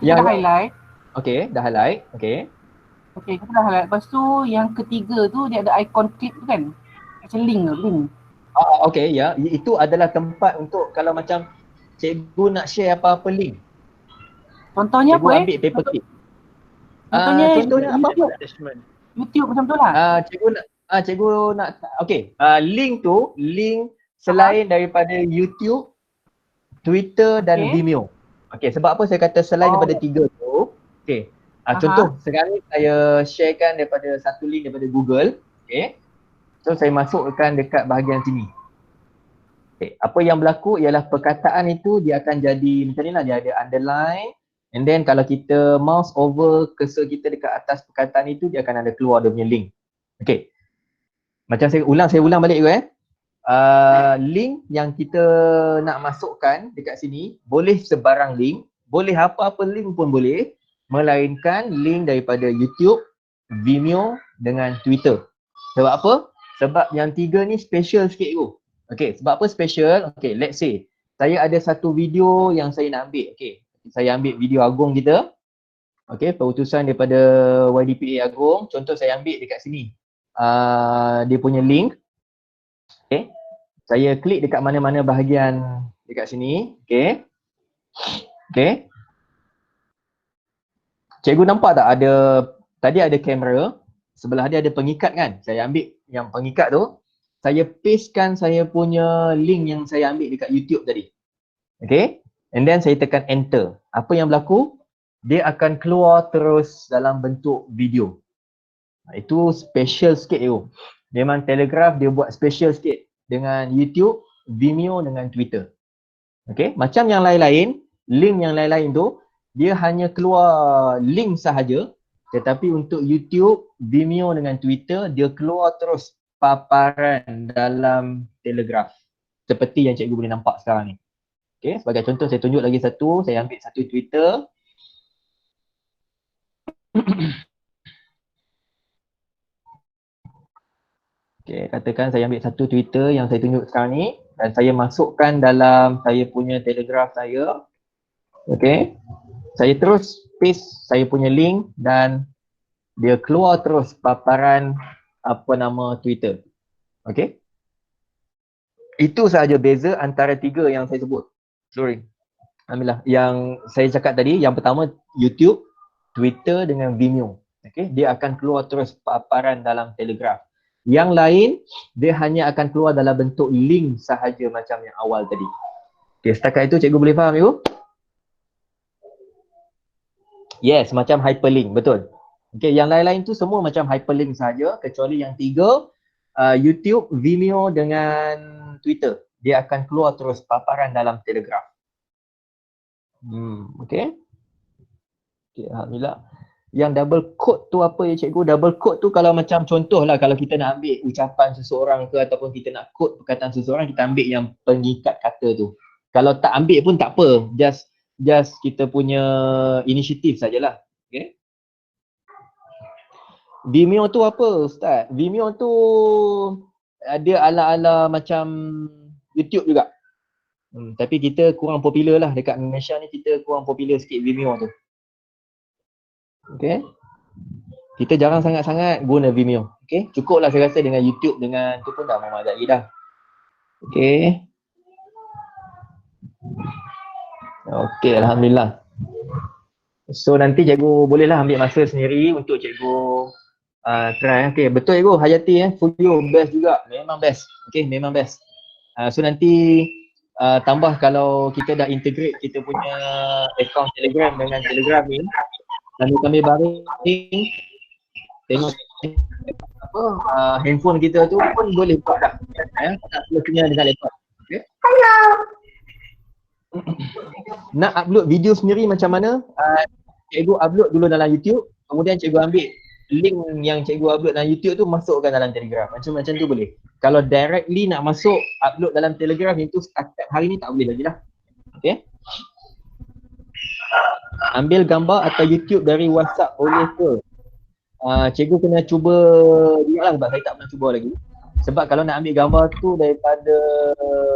Kita dah highlight. Okey, dah highlight. Okey. Okey, kita dah highlight. Lepas tu yang ketiga tu dia ada ikon klik tu kan? Macam link. Okey, ya. Itu adalah tempat untuk kalau macam cikgu nak share apa-apa link. Contohnya cikgu apa ambil paperclip. Contohnya apa? YouTube macam tu lah. Cikgu nak okey. Link tu, link selain daripada YouTube, Twitter dan Vimeo. Okey, sebab apa saya kata selain daripada tiga tu? Okey. Contoh sekarang ni saya sharekan daripada satu link daripada Google. Okay. So saya masukkan dekat bahagian sini. Okay. Apa yang berlaku ialah perkataan itu dia akan jadi macam ni lah, dia ada underline, and then kalau kita mouse over cursor kita dekat atas perkataan itu, dia akan ada keluar dia punya link. Okay. Macam saya ulang balik juga link yang kita nak masukkan dekat sini boleh sebarang link, boleh apa-apa link pun boleh, melainkan link daripada YouTube, Vimeo dengan Twitter. Sebab apa? Sebab yang tiga ni special sikit tu. Okay, sebab apa special? Okay, let's say saya ada satu video yang saya nak ambil. Okay, saya ambil video Agong kita. Okay, perutusan daripada YDPA Agong. Contoh saya ambil dekat sini. Dia punya link. Okay, saya klik dekat mana-mana bahagian dekat sini. Okay. Okay. Cikgu nampak tak tadi ada kamera, sebelah dia ada pengikat kan? Saya ambil yang pengikat tu, saya pastekan saya punya link yang saya ambil dekat YouTube tadi. Okay? And then saya tekan enter. Apa yang berlaku? Dia akan keluar terus dalam bentuk video. Itu special sikit tu. Memang Telegraph dia buat special sikit dengan YouTube, Vimeo dengan Twitter. Okay? Macam yang lain-lain, link yang lain-lain tu, dia hanya keluar link sahaja, tetapi untuk YouTube, Vimeo dengan Twitter, dia keluar terus paparan dalam Telegraph. Seperti yang cikgu boleh nampak sekarang ni. Okay, sebagai contoh saya tunjuk lagi satu, saya ambil satu Twitter. Okay, katakan saya ambil satu Twitter yang saya tunjuk sekarang ni dan saya masukkan dalam saya punya Telegraph saya. Okay. Saya terus paste saya punya link dan dia keluar terus paparan apa nama Twitter. Okay. Itu sahaja beza antara tiga yang saya sebut. Sorry. Alhamdulillah. Yang saya cakap tadi, yang pertama YouTube, Twitter dengan Vimeo. Okay. Dia akan keluar terus paparan dalam Telegraph. Yang lain, dia hanya akan keluar dalam bentuk link sahaja macam yang awal tadi. Okay, setakat itu cikgu boleh faham you? Yes, macam hyperlink, betul. Okay, yang lain-lain tu semua macam hyperlink saja, kecuali yang tiga, YouTube, Vimeo dengan Twitter. Dia akan keluar terus paparan dalam Telegraph. Okay. Okay, alhamdulillah. Yang double quote tu apa ya cikgu? Double quote tu kalau macam contoh lah, kalau kita nak ambil ucapan seseorang ke ataupun kita nak quote perkataan seseorang, kita ambil yang pengikat kata tu. Kalau tak ambil pun tak apa, just kita punya inisiatif sajalah. Okay. Vimeo tu apa Ustaz? Vimeo tu dia ala-ala macam YouTube juga. Tapi kita kurang popular lah dekat Malaysia ni, kita kurang popular sikit Vimeo tu. Okay. Kita jarang sangat-sangat guna Vimeo. Okay. Cukup lah saya rasa dengan YouTube dengan tu pun dah memadai dah. Okay. Okay, alhamdulillah. So nanti cikgu bolehlah ambil masa sendiri untuk cikgu try. Okay, betul cikgu, Hayati Fuyo best juga. Memang best. Okay, memang best. So nanti tambah kalau kita dah integrate kita punya account Telegram dengan Telegram ni, kami baring tengok apa handphone kita tu pun boleh buat dah. Tak perlu kena dengan laptop. Okay. Nak upload video sendiri macam mana? Cikgu upload dulu dalam YouTube, kemudian cikgu ambil link yang cikgu upload dalam YouTube tu masukkan dalam Telegram. Macam-macam tu boleh. Kalau directly nak masuk upload dalam Telegram itu setakat hari ni tak boleh lagi lah. Okay. Ambil gambar atau YouTube dari WhatsApp boleh ke? Cikgu kena cuba juga lah sebab saya tak pernah cuba lagi. Sebab kalau nak ambil gambar tu daripada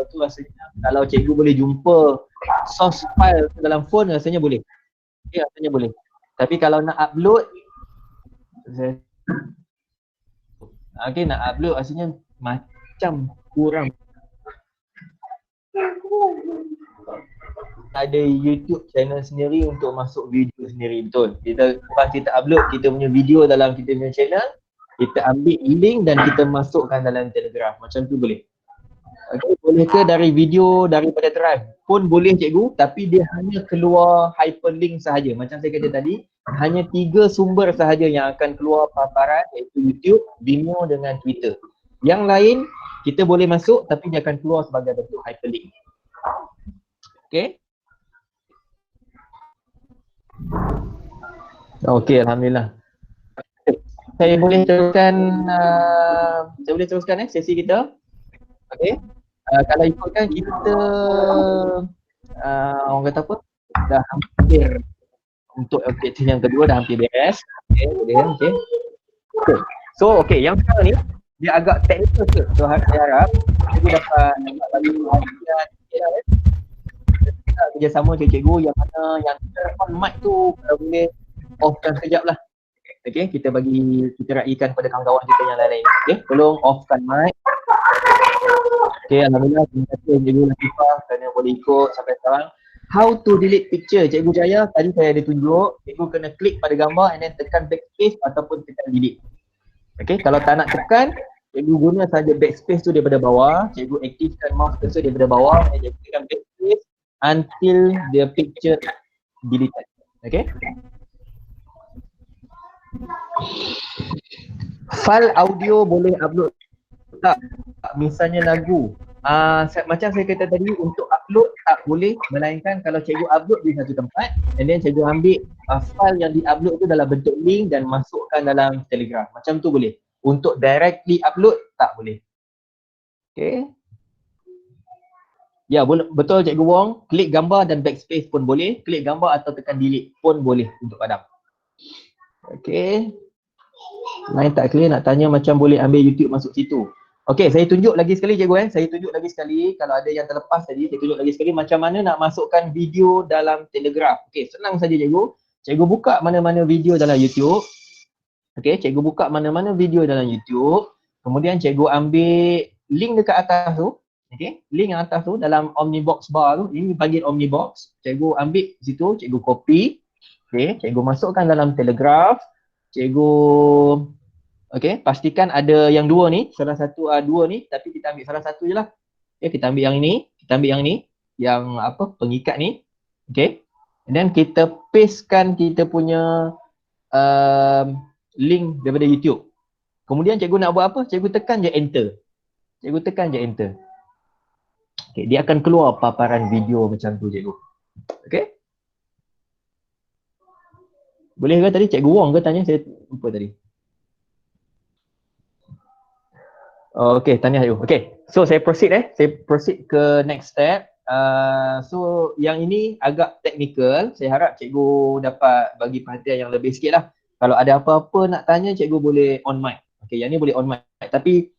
tu rasanya kalau cikgu boleh jumpa source file dalam phone rasanya boleh. Okay, rasanya boleh. Tapi kalau nak upload nak upload rasanya macam kurang. Ada YouTube channel sendiri untuk masuk video sendiri, betul. Kita upload kita punya video dalam kita punya channel, kita ambil link dan kita masukkan dalam Telegram. Macam tu boleh. Okay, boleh ke dari video daripada drive? Pun boleh cikgu, tapi dia hanya keluar hyperlink sahaja. Macam saya kata tadi, hanya 3 sumber sahaja yang akan keluar paparan, iaitu YouTube, Vimeo dengan Twitter. Yang lain kita boleh masuk tapi dia akan keluar sebagai bentuk hyperlink. Okay. Okay, Alhamdulillah. Saya boleh teruskan sesi kita. Okay. Kalau ikutkan kita orang kata apa, dah hampir untuk objektif yang kedua dah hampir beres. Okay, boleh. Okay. So, okay, yang sekarang ni dia agak teknikal sikit. So, saya harap cikgu dapat bagi perhatian sikit lah. Kita kerjasama cikgu yang mana yang on mic tu kalau boleh offkan sekejap lah. Okay, kita raikan pada kawan-kawan kita yang lain-lain. Okay, tolong offkan mic. Okay, Alhamdulillah, terima kasih Cikgu Latifah kerana boleh ikut sampai sekarang. How to delete picture, Cikgu Jaya tadi saya ada tunjuk, cikgu kena klik pada gambar and then tekan backspace ataupun tekan delete. Okay, kalau tak nak tekan, cikgu guna saja backspace tu daripada bawah, cikgu aktifkan mouse cursor daripada bawah dan cikgu tekan backspace until the picture deleted. Okay. File audio boleh upload tak? Misalnya lagu. Macam saya kata tadi, untuk upload tak boleh, melainkan kalau cikgu upload di satu tempat and then cikgu ambil file yang di-upload tu dalam bentuk link dan masukkan dalam Telegram. Macam tu boleh. Untuk directly upload tak boleh. Okay. Ya, betul Cikgu Wong. Klik gambar dan backspace pun boleh. Klik gambar atau tekan delete pun boleh untuk padam. Okay. Lain tak clear nak tanya macam boleh ambil YouTube masuk situ. Okay, saya tunjuk lagi sekali cikgu Saya tunjuk lagi sekali. Kalau ada yang terlepas tadi, saya tunjuk lagi sekali macam mana nak masukkan video dalam Telegram. Okay, senang saja cikgu. Cikgu buka mana-mana video dalam YouTube. Okay, cikgu buka mana-mana video dalam YouTube. Kemudian cikgu ambil link dekat atas tu. Okay, link yang atas tu dalam Omnibox bar tu. Ini panggil Omnibox. Cikgu ambil situ, cikgu copy. Okay, cikgu masukkan dalam Telegraph. Cikgu pastikan ada yang dua ni, salah satu dua ni, tapi kita ambil salah satu je lah. Okay, kita ambil yang ini, yang apa, pengikat ni. Okay, and then kita pastekan kita punya link daripada YouTube. Kemudian cikgu nak buat apa? Cikgu tekan je enter. Okay, dia akan keluar paparan video macam tu cikgu. Okay. Boleh ke tadi Cikgu Wong ke tanya? Saya lupa tadi. Okay, tanya saya. Okay, so saya proceed Saya proceed ke next step. So yang ini agak teknikal. Saya harap cikgu dapat bagi perhatian yang lebih sikit lah. Kalau ada apa-apa nak tanya, cikgu boleh on mic. Okay, yang ni boleh on mic. Tapi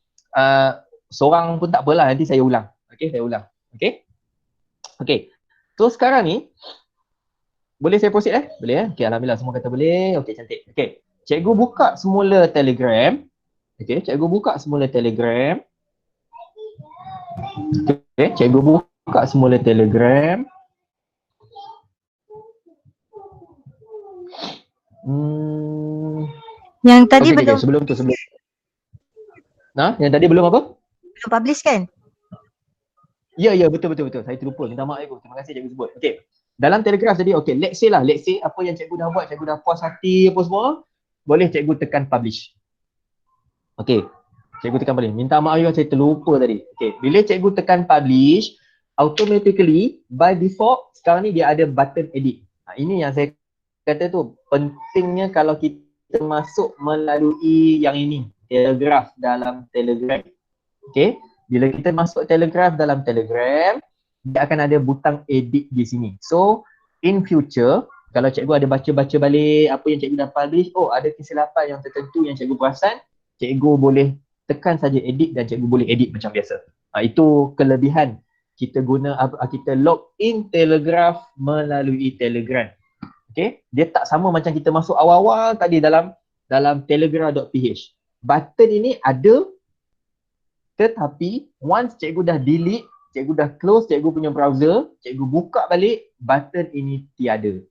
seorang pun tak apalah, nanti saya ulang. Okay, saya ulang. Okay. Okay, so sekarang ni boleh saya proceed Boleh Okay, Alhamdulillah semua kata boleh. Okay, cantik. Okay, cikgu buka semula Telegram. Okay, cikgu buka semula Telegram. Okay, cikgu buka semula Telegram. Yang tadi okay, belum sebelum. Nah, yang tadi belum apa? belum publish kan? Ya, betul. Saya terlupa. Minta maaf cikgu. Terima kasih cikgu sebut. Okay. Dalam Telegram tadi, okay, let's say apa yang cikgu dah buat, cikgu dah puas hati apa semua, boleh cikgu tekan publish. Okay, cikgu tekan publish. Minta maaf juga saya terlupa tadi. Okay, bila cikgu tekan publish, automatically by default sekarang ni dia ada button edit. Ini yang saya kata tu, pentingnya kalau kita masuk melalui yang ini, Telegraph dalam Telegram. Okay, bila kita masuk Telegraph dalam Telegram, dia akan ada butang edit di sini. So, in future, kalau cikgu ada baca-baca balik apa yang cikgu dah publish, ada kesilapan yang tertentu yang cikgu perasan, cikgu boleh tekan saja edit dan cikgu boleh edit macam biasa. Itu kelebihan kita kita log in Telegraph melalui Telegram. Okay, dia tak sama macam kita masuk awal-awal tadi dalam telegram.ph. Button ini ada, tetapi once cikgu dah delete, cikgu dah close cikgu punya browser, cikgu buka balik, button ini tiada.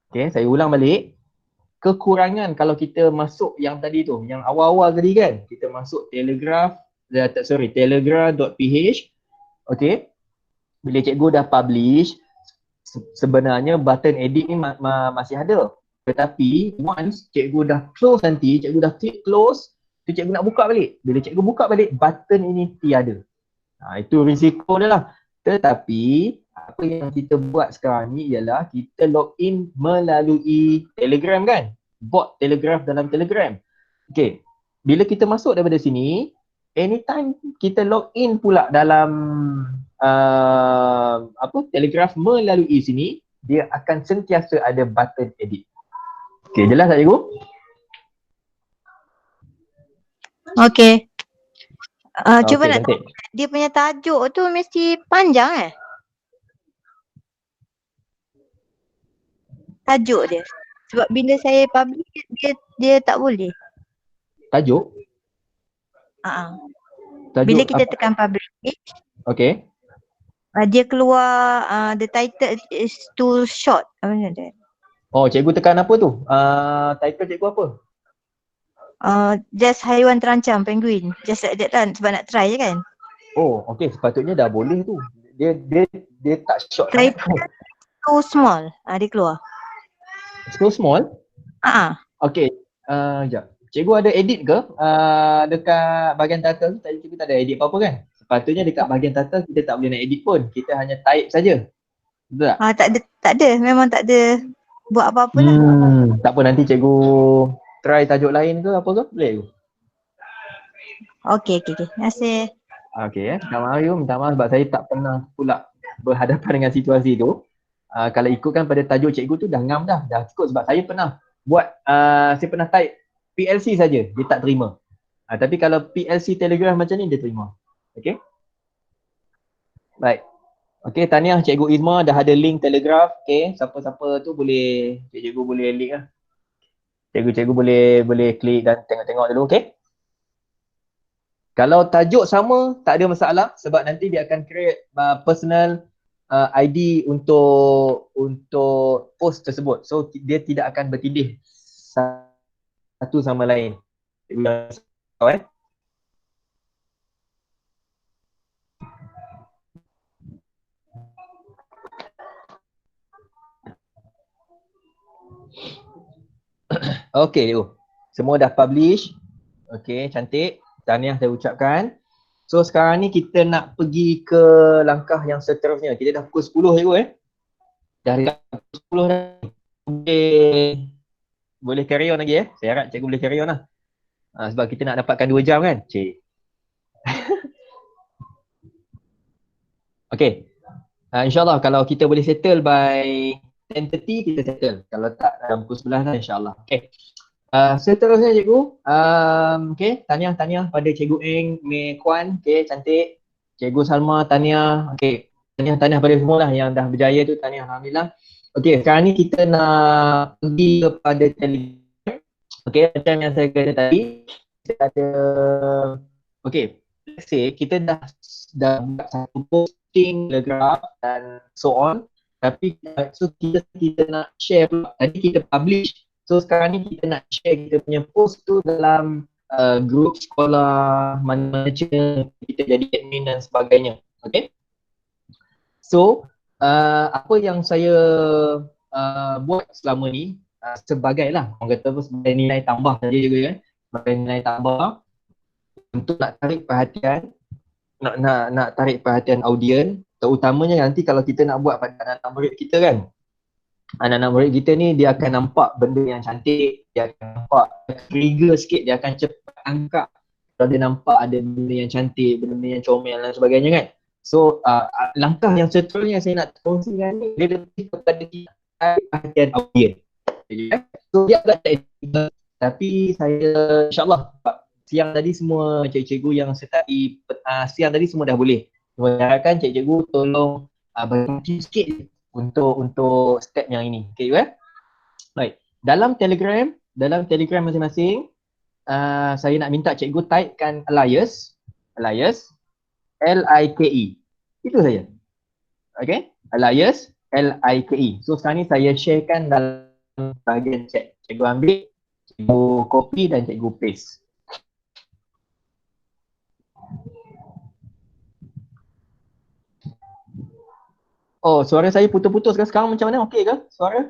Okay, saya ulang balik. Kekurangan kalau kita masuk yang tadi tu, yang awal-awal tadi kan, kita masuk Telegraph telegram.ph. Okay. Bila cikgu dah publish, sebenarnya button edit ni masih ada. Tetapi once cikgu dah close nanti, cikgu dah click close, tu cikgu nak buka balik. Bila cikgu buka balik, button ini tiada. Itu risiko dia lah. Tetapi apa yang kita buat sekarang ni ialah kita login melalui Telegram kan? Bot Telegram dalam Telegram. Okay. Bila kita masuk daripada sini, anytime kita login pula dalam Telegram melalui sini, dia akan sentiasa ada button edit. Okay, jelas tak cikgu? Okey. Cuba Okay, nak cantik. tahu dia punya tajuk tu mesti panjang tajuk dia. Sebab bila saya publish dia tak boleh. Tajuk? Tajuk Bila kita apa? tekan publish, Okay. dia keluar the title is too short. Apa macam tu? Oh, cikgu tekan apa tu? Title cikgu apa? Just haiwan terancam, penguin. Just like that kan, sebab nak try je kan. Oh, okay. Sepatutnya dah boleh tu. Dia tak short. Title too small. Dia keluar. So small? Okay. Sekejap. Cikgu ada edit ke? Dekat bahagian title tu, tadi cikgu tak ada edit apa-apa kan? Sepatutnya dekat bahagian title kita tak boleh nak edit pun. Kita hanya type saja. Betul tak? Tak ada. Memang tak ada buat apa-apa lah. Tak apa, nanti cikgu try tajuk lain ke apa ke? Boleh ke? Okey. Terima kasih. Okay, minta maaf you, minta maaf sebab saya tak pernah pula berhadapan dengan situasi tu. Kalau ikutkan pada tajuk cikgu tu dah ngam dah cukup sebab saya pernah buat, saya pernah type PLC saja, dia tak terima. Tapi kalau PLC Telegram macam ni dia terima. Okay. Baik. Okay, tahniah Cikgu Izma dah ada link Telegram. Okay, siapa-siapa tu boleh, cikgu boleh link lah. Cikgu boleh klik dan tengok-tengok dulu, okay? Kalau tajuk sama, tak ada masalah sebab nanti dia akan create personal ID untuk post tersebut. So dia tidak akan bertindih satu sama lain. Okay, semua dah publish. Okay, cantik. Tahniah saya ucapkan. So sekarang ni kita nak pergi ke langkah yang seterusnya. Kita dah pukul 10 cikgu Dah pukul 10 dah. Boleh carry on lagi Saya harap cikgu boleh carry on lah. Sebab kita nak dapatkan 2 jam kan. Okay. InsyaAllah kalau kita boleh settle by 10:30 kita settle. Kalau tak dalam pukul 11 lah insyaAllah. Okay. Seterusnya cikgu, okay, tahniah pada Cikgu Eng, Mei Kuan, okay, cantik. Cikgu Salma, tahniah, okay, tahniah pada semua lah yang dah berjaya tu, tahniah, alhamdulillah. Okay, sekarang ni kita nak pergi kepada Telegram. Okay, macam yang saya kata tadi, kita ada, okay, let's say kita dah buat satu posting Telegram dan so on, tapi so kita nak share pula, tadi kita publish. So sekarang ni kita nak share kita punya post tu dalam grup sekolah mana-mana kita jadi admin dan sebagainya. Okay. So apa yang saya buat selama ni sebagai lah, orang kata apa, sebagai nilai tambah saja juga kan. Sebagai nilai tambah untuk nak tarik perhatian, nak tarik perhatian audien, terutamanya nanti kalau kita nak buat pada anak-anak murid kita kan. Anak-anak murid kita ni dia akan nampak benda yang cantik, dia akan nampak trigger sikit, dia akan cepat angkat kalau dia nampak ada benda yang cantik, benda yang comel dan sebagainya kan. So langkah yang seterusnya saya nak kongsikan ni dia lebih kepada kita perhatian audien. So dia agak teknikal tapi saya insyaAllah siang tadi semua cikgu-cikgu yang sertai siang tadi semua dah boleh. Saya harapkan cikgu tolong bagi sikit untuk step yang ini. Okay, baik. Dalam Telegram masing-masing, saya nak minta cikgu typekan alias, L-I-K-E. Itu saja. Okay, alias, L-I-K-E. So sekarang ni saya sharekan dalam bahagian chat. Cikgu ambil, cikgu copy dan cikgu paste. Oh, suara saya putus-putus ke sekarang macam mana? Okey ke suara?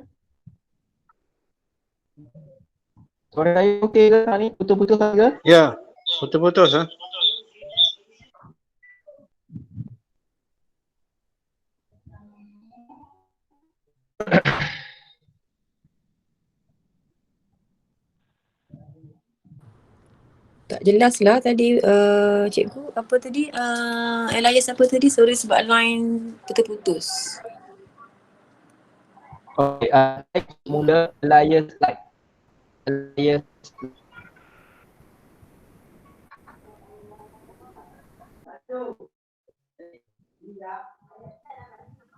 Suara saya okey ke sekarang ni? Putus-putus ke? Ya, putus-putus ha. Tak jelas lah tadi cikgu apa tadi Elias apa tadi, sorry sebab line putus-putus. Okey, mula Elias slide. Elias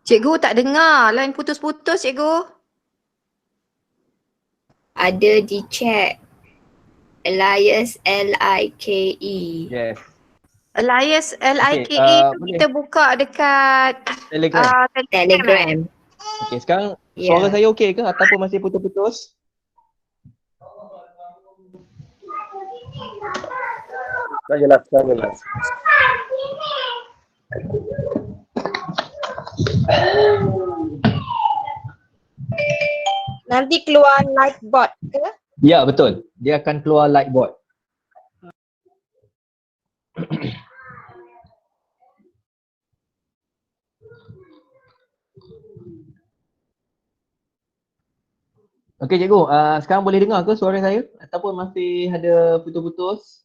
Cikgu tak dengar, line putus-putus cikgu. Ada di chat. Elias L-I-K-E. yes. Elias L-I-K-E tu boleh. kita buka dekat Telegram. Telegram. Okey, sekarang Ya. suara saya okey ke ataupun masih putus-putus? Tak jelas, tak jelas. Nanti keluar Lightbot ke? Ya, betul. Dia akan keluar lightboard. Okey cikgu, sekarang boleh dengar ke suara saya ataupun masih ada putus-putus?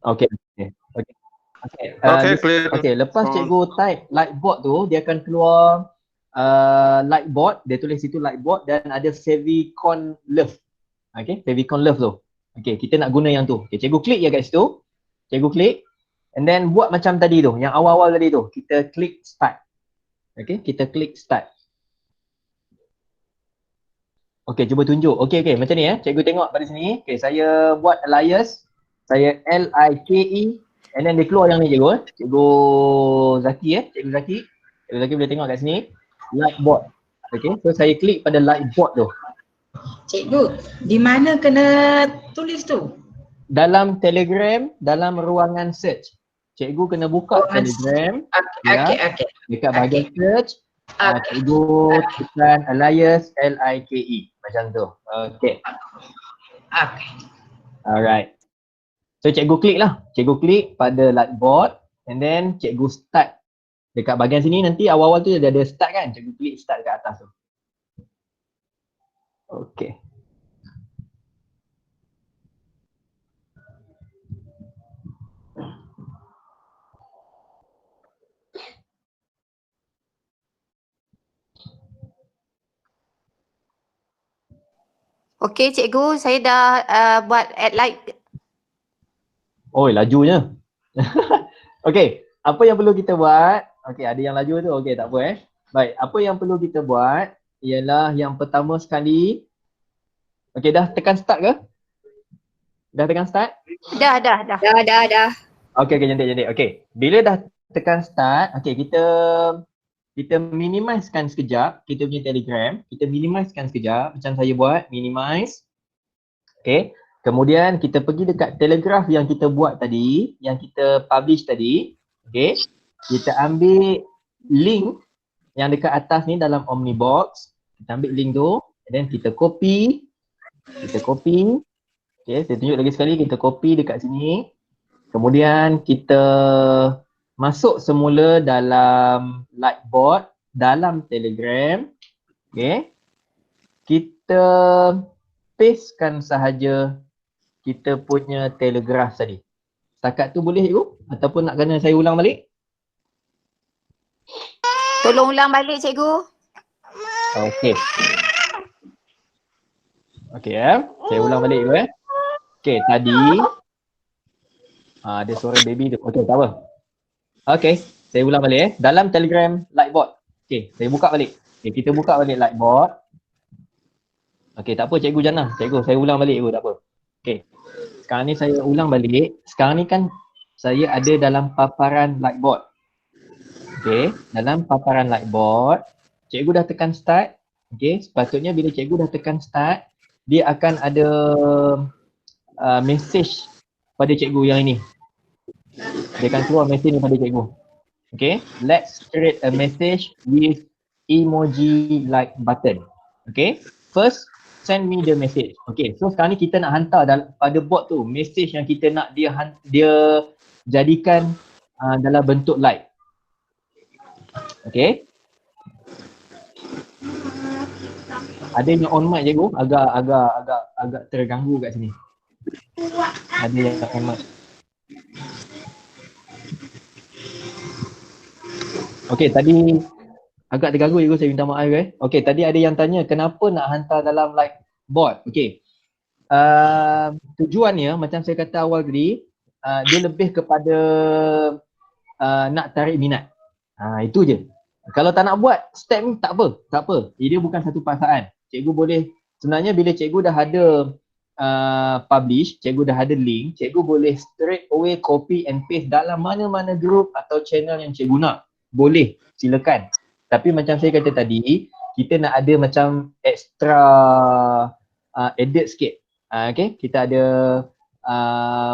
Okey. Okey. Okey. Okey, clear. Okey, lepas cikgu type lightboard tu, dia akan keluar lightboard, dia tulis situ lightboard dan ada favicon love. Okey, favicon love tu. Okey, kita nak guna yang tu. Okey, cikgu klik je kat situ. Cikgu klik and then buat macam tadi tu, yang awal-awal tadi tu. Kita klik start. Okey, kita klik start. Okey, cuba tunjuk. Okey, macam ni Cikgu tengok pada sini. Okey, saya buat Elias. Saya L-I-K-E and then dia keluar yang ni cikgu. Cikgu Zaki Cikgu Zaki. Cikgu Zaki boleh tengok kat sini. Lightboard. Okey, so saya klik pada lightboard tu. Cikgu, di mana kena tulis tu? Dalam Telegram, dalam ruangan search. Cikgu kena buka Telegram. Okey. Dekat bahagian search. Cikgu tekan Elias L-I-K-E. Macam tu. Okey. Okey. Alright. So cikgu klik lah. Cikgu klik pada lightboard and then cikgu start. Dekat bahagian sini nanti awal-awal tu dia ada start kan. Cikgu klik start dekat atas tu. Okey. Okey cikgu, saya dah buat add like. Oh, lajunya. Okey, apa yang perlu kita buat? Okey, ada yang laju tu. Okey, tak apa Baik, apa yang perlu kita buat ialah yang pertama sekali. Okey, dah tekan start ke? Dah tekan start? Dah. Dah. Okey, cantik. Okey, bila dah tekan start, okey, kita minimizekan sekejap kita punya Telegram. Kita minimizekan sekejap macam saya buat, minimize. Okey. Kemudian kita pergi dekat Telegraph yang kita buat tadi, yang kita publish tadi. Okey. Kita ambil link yang dekat atas ni dalam Omnibox. Kita ambil link tu and then kita copy. Okey, saya tunjuk lagi sekali, kita copy dekat sini. Kemudian kita masuk semula dalam lightboard, dalam Telegram. Okey. Kita pastekan sahaja kita punya telegraph tadi. Setakat tu boleh cikgu? Ataupun nak kena saya ulang balik? Tolong ulang balik cikgu. Okey. Okey saya ulang balik dulu Okey, tadi ada suara baby tu. Okey, tak apa. Okey, saya ulang balik dalam Telegram lightboard. Okey, saya buka balik. Okey, kita buka balik lightboard. Okey, tak apa cikgu Jannah. Cikgu, saya ulang balik cikgu, tak apa. Okey. Sekarang ni saya ulang balik. Sekarang ni kan saya ada dalam paparan lightboard. Okey, dalam paparan lightboard, cikgu dah tekan start. Okey, sepatutnya bila cikgu dah tekan start, dia akan ada message pada cikgu yang ini. Dia akan keluar message ni pada cikgu. Okay, let's create a message with emoji like button. Okay, first send me the message. Okay, so sekarang ni kita nak hantar pada bot tu message yang kita nak dia jadikan dalam bentuk like. Okay. Ada yang on mic cikgu, agak terganggu kat sini. Ada yang on mic. Okay, tadi agak terganggu cikgu, saya minta maaf Okay, tadi ada yang tanya kenapa nak hantar dalam like bot. Okay. Tujuannya macam saya kata awal tadi, dia lebih kepada nak tarik minat. Itu je. Kalau tak nak buat step ni tak apa. Dia bukan satu paksaan. Cikgu boleh, sebenarnya bila cikgu dah ada publish, cikgu dah ada link, cikgu boleh straight away copy and paste dalam mana-mana group atau channel yang cikgu nak. Boleh, silakan. Tapi macam saya kata tadi, kita nak ada macam extra edit sikit. Okay, kita ada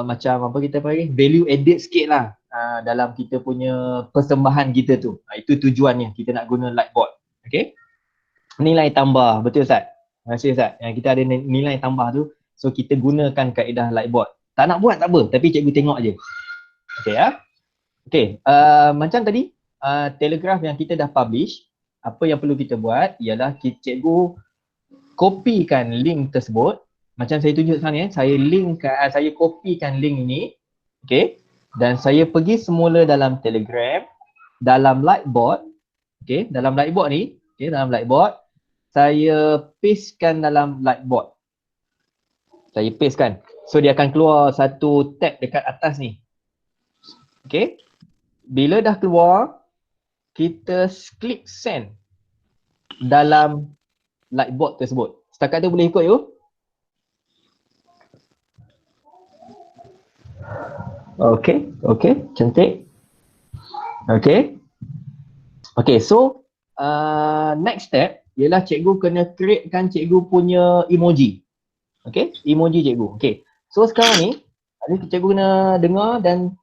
macam apa kita panggil, value edit sikit lah dalam kita punya persembahan kita tu. Itu tujuannya, kita nak guna Lightbot. Okay, nilai tambah, betul Ustaz? Terima kasih Ustaz. Kita ada nilai tambah tu, so kita gunakan kaedah Lightbot. Tak nak buat tak apa, tapi cikgu tengok je. Okay ya. Okay, macam tadi telegraf yang kita dah publish, apa yang perlu kita buat ialah cikgu kopikan link tersebut. Macam saya tunjuk sekarang saya kopikan link ini. Okay, dan saya pergi semula dalam Telegram, dalam Lightbot. Okay, dalam Lightbot ni, dalam Lightbot saya pastekan dalam Lightbot. Saya pastekan. So dia akan keluar satu tab dekat atas ni. Okay, bila dah keluar, kita klik send dalam Lightbot tersebut. Setakat tu boleh ikut you? Okay, cantik. Okay, so next step ialah cikgu kena createkan cikgu punya emoji. Okay, emoji cikgu. Okay, so sekarang ni cikgu kena dengar dan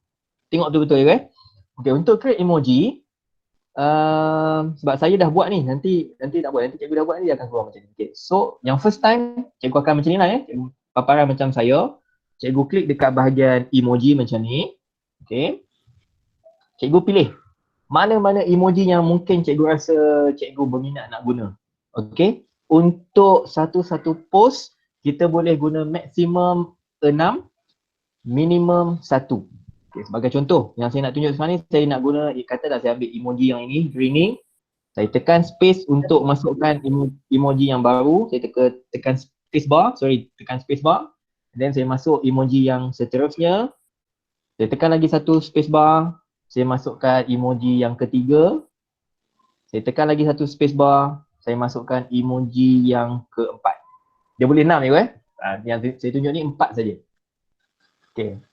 tengok betul-betul ya. Okay, untuk create emoji, sebab saya dah buat ni, nanti tak buat, nanti cikgu dah buat ni dia akan keluar macam ni. Okay, so yang first time cikgu akan macam ni lah cikgu paparan macam saya. Cikgu klik dekat bahagian emoji macam ni. Okay, cikgu pilih mana-mana emoji yang mungkin cikgu rasa cikgu berminat nak guna. Okay, untuk satu-satu post kita boleh guna maksimum 6, minimum 1. Okay, sebagai contoh yang saya nak tunjuk sekarang ni, saya nak guna, katalah saya ambil emoji yang ini, grinning. Saya tekan space untuk masukkan emoji yang baru. Saya tekan space bar. Dan saya masuk emoji yang seterusnya. Saya tekan lagi satu space bar. Saya masukkan emoji yang ketiga. Saya tekan lagi satu space bar. Saya masukkan emoji yang keempat. Dia boleh 6 ya yang saya tunjuk ni 4 saja. Okay.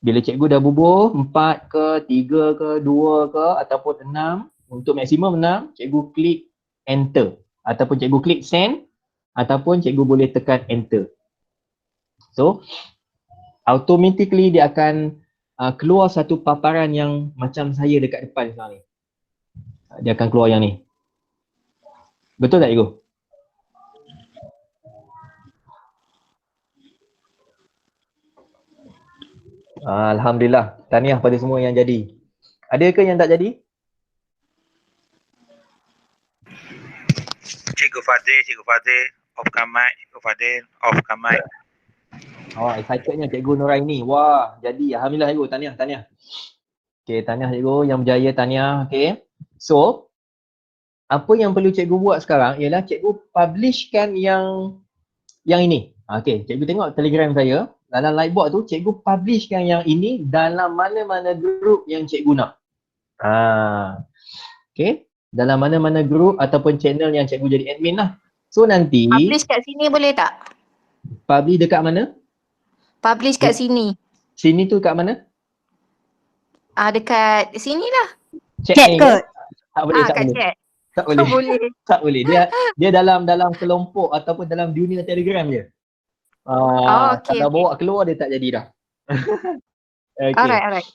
Bila cikgu dah bubuh 4 ke, 3 ke, 2 ke ataupun 6, untuk maksimum 6, cikgu klik enter. Ataupun cikgu klik send. Ataupun cikgu boleh tekan enter. So, automatically dia akan keluar satu paparan yang macam saya dekat depan sekarang ni. Dia akan keluar yang ni. Betul tak cikgu? Alhamdulillah. Tahniah pada semua yang jadi. Ada ke yang tak jadi? Cikgu Fadil, offkan mic. Cikgu Fadil, offkan mic. Oh, excitednya Cikgu Nuraini. Wah, jadi. Alhamdulillah cikgu. Tahniah. Okay, tahniah cikgu yang berjaya, tahniah. Okay. So, apa yang perlu cikgu buat sekarang ialah cikgu publishkan yang ini. Okay, cikgu tengok Telegram saya. Dalam Lightbot tu, cikgu publishkan yang ini dalam mana-mana group yang cikgu nak. Okay. Dalam mana-mana group ataupun channel yang cikgu jadi admin lah. So nanti publish kat sini boleh tak? Publish dekat mana? Publish kat sini. Sini tu kat mana? Dekat sini lah. Chat ke? Tak boleh, tak kat boleh. chat. Tak boleh. Boleh. Tak boleh. Dia dalam kelompok ataupun dalam dunia Telegram je. Okay, kalau bawa keluar dia tak jadi dah. Okay. Alright.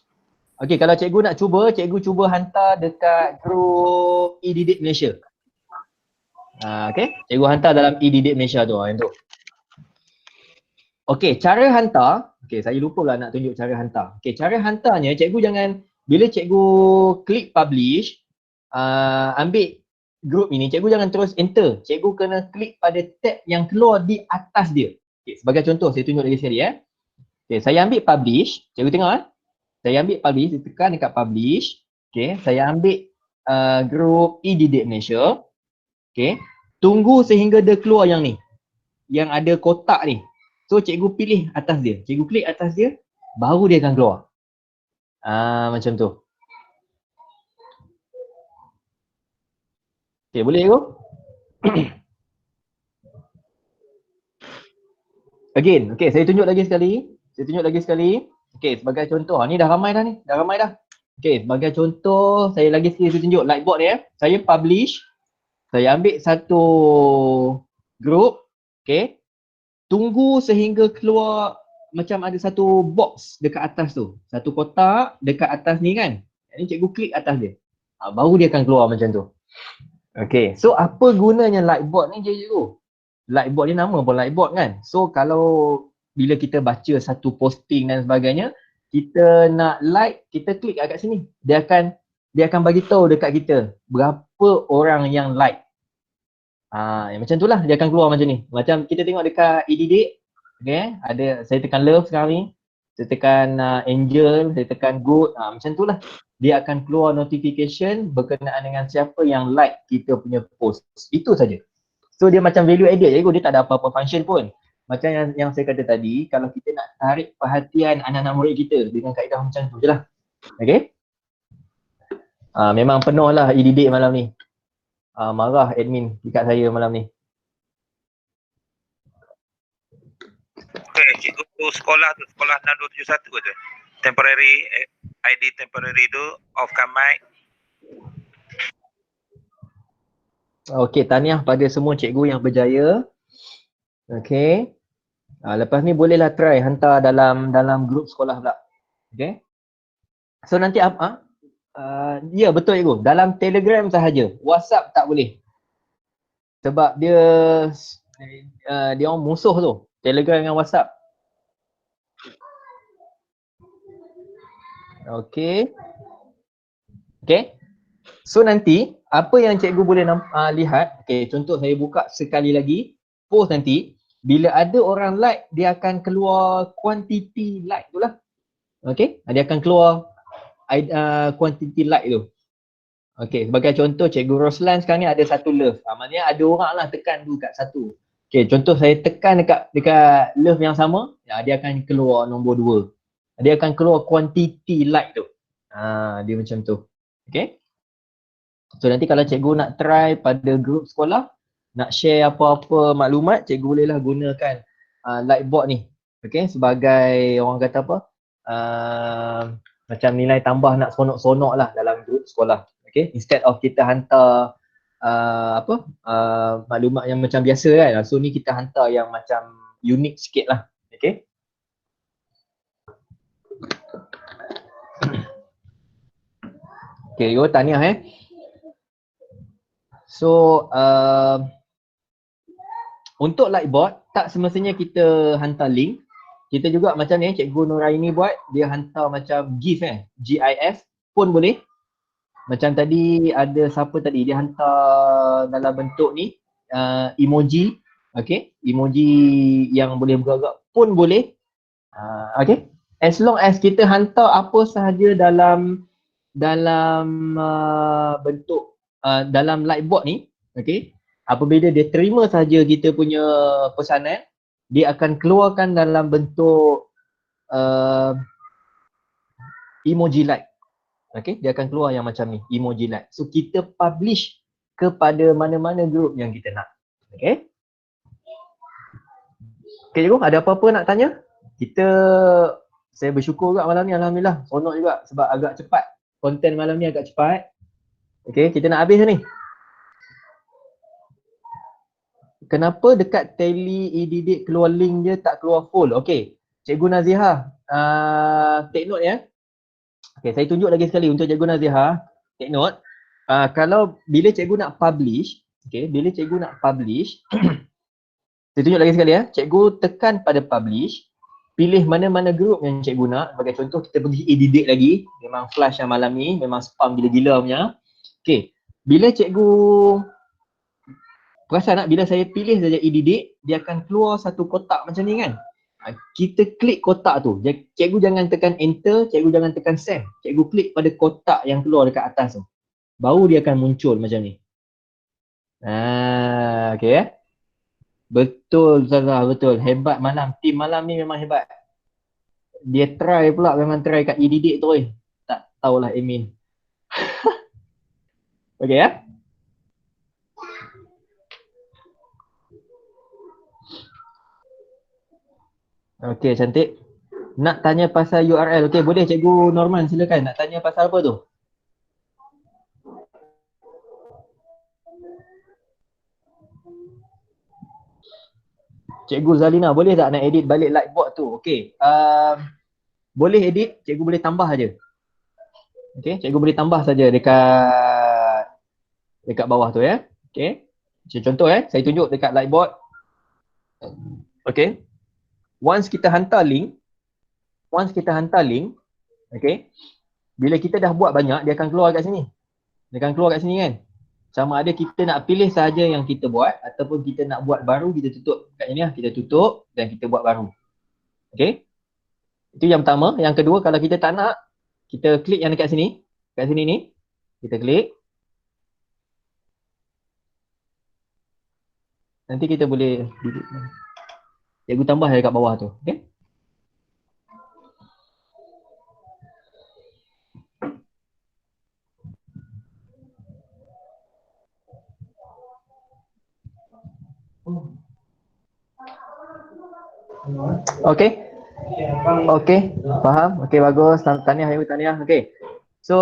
Okey, kalau cikgu nak cuba, cikgu cuba hantar dekat grup e-didik Malaysia. Okey, cikgu hantar dalam e-didik Malaysia tu, yang tu. Okey, cara hantar, okey saya lupa lah nak tunjuk cara hantar. Okey, cara hantarnya cikgu jangan, bila cikgu klik publish, ambil grup ini, cikgu jangan terus enter. Cikgu kena klik pada tab yang keluar di atas dia. Okey, sebagai contoh saya tunjuk lagi sekali Okey, saya ambil publish, cikgu tengok Saya ambil publish, saya tekan dekat publish. Okey, saya ambil grup e-didik Malaysia. Okey, tunggu sehingga dia keluar yang ni. Yang ada kotak ni. So cikgu pilih atas dia. Cikgu klik atas dia, baru dia akan keluar. Macam tu. Okey, boleh cikgu? Again, okey saya tunjuk lagi sekali. Okey, sebagai contoh, ni dah ramai dah. Okey, sebagai contoh, saya lagi sekali tunjuk lightboard ni Saya publish, saya ambil satu grup, okey. Tunggu sehingga keluar macam ada satu box dekat atas tu. Satu kotak dekat atas ni kan. Ni cikgu klik atas dia. Baru dia akan keluar macam tu. Okey, so apa gunanya lightboard ni cikgu? Lightboard ni nama pun lightboard kan. So kalau bila kita baca satu posting dan sebagainya, kita nak like, kita klik kat sini. Dia akan bagi tahu dekat kita berapa orang yang like. Macam tu lah dia akan keluar macam ni. Macam kita tengok dekat e-didik, okay, ada saya tekan love sekarang ni. Saya tekan angel, saya tekan good. Macam tu lah. Dia akan keluar notification berkenaan dengan siapa yang like kita punya post. Itu saja. So dia macam value added je, dia tak ada apa-apa function pun. Macam yang saya kata tadi, kalau kita nak tarik perhatian anak-anak murid kita dengan kaedah macam tu je lah. Okay? Memang penuh lah e-didik malam ni. Marah admin dekat saya malam ni. Okay, cikgu sekolah 6271 je. Temporary, ID temporary tu, off-cam mic. Okay, tahniah pada semua cikgu yang berjaya. Okay. Lepas ni bolehlah try hantar dalam grup sekolah pula. Okay. So nanti apa? Ya betul cikgu. Dalam Telegram sahaja. WhatsApp tak boleh. Sebab dia orang musuh tu. Telegram dengan WhatsApp. Okay. Okay. So nanti apa yang cikgu boleh lihat. Okay, contoh saya buka sekali lagi. Post nanti. Bila ada orang like, dia akan keluar quantity like tu lah. Okay, dia akan keluar quantity like tu. Okay, sebagai contoh cikgu Roslan sekarang ni ada satu love. Maknanya ada orang lah tekan tu kat satu. Okay, contoh saya tekan dekat love yang sama, dia akan keluar nombor 2. Dia akan keluar quantity like tu. Dia macam tu. Okay. So nanti kalau cikgu nak try pada grup sekolah, nak share apa-apa maklumat, cikgu bolehlah gunakan lightboard ni. Okay, sebagai orang kata apa, macam nilai tambah nak sonok-sonok lah dalam grup sekolah. Okay, instead of kita hantar maklumat yang macam biasa kan. So ni kita hantar yang macam unik sikit lah. Okay. Okay, tahniah So untuk lightboard tak semestinya kita hantar link. Kita juga macam ni cikgu Nuraini buat, dia hantar macam GIF GIF pun boleh. Macam tadi ada siapa tadi dia hantar dalam bentuk ni emoji. Okay, emoji yang boleh bergerak pun boleh. Okay, as long as kita hantar apa sahaja dalam bentuk dalam lightboard ni, okay, apabila dia terima saja kita punya pesanan, dia akan keluarkan dalam bentuk emoji like. Okay, dia akan keluar yang macam ni, emoji like. So kita publish kepada mana-mana group yang kita nak. Okay. Okay cikgu, ada apa-apa nak tanya? Saya bersyukur juga malam ni, alhamdulillah. Seronok juga sebab agak cepat. Konten malam ni agak cepat. Okay, kita nak habis ni. Kenapa dekat tally e-didik keluar link dia tak keluar full? Okay, Cikgu Nazihah, take note ya. Okay, saya tunjuk lagi sekali untuk Cikgu Naziha. Take note. Kalau bila cikgu nak publish, okay, bila cikgu nak publish, saya tunjuk lagi sekali ya. Cikgu tekan pada publish, pilih mana-mana group yang cikgu nak. Sebagai contoh, kita pergi edit lagi. Memang flash yang malam ni, memang spam gila-gila punya. Okay, bila cikgu perasan tak, bila saya pilih saja edit, dia akan keluar satu kotak macam ni kan. Kita klik kotak tu. Cikgu jangan tekan enter, cikgu jangan tekan send. Cikgu klik pada kotak yang keluar dekat atas tu. Baru dia akan muncul macam ni. Okay ya. Betul Ustazah, betul. Hebat malam. Tim malam ni memang hebat. Dia try pula, memang try kat edit tu tak tahulah admin. Okay ya. Okay, cantik. Nak tanya pasal URL. Okay, boleh Cikgu Norman, silakan. Nak tanya pasal apa tu? Cikgu Zalina, boleh tak nak edit balik lightboard tu? Okay. Boleh edit, cikgu boleh tambah aja. Okay, cikgu boleh tambah saja dekat bawah tu ya. Okay. Contoh saya tunjuk dekat lightboard. Okay. Once kita hantar link, okay. Bila kita dah buat banyak, dia akan keluar kat sini. Dia akan keluar kat sini kan. Sama ada kita nak pilih saja yang kita buat ataupun kita nak buat baru, kita tutup. Kat sini lah, kita tutup dan kita buat baru. Okay. Itu yang pertama. Yang kedua, kalau kita tak nak, kita klik yang dekat sini. Kat sini ni. Kita klik. Nanti kita boleh cikgu tambah dekat bawah tu. Okay. Okay. Okay, faham. Okay, bagus. Tahniah, tahniah. Okay. So,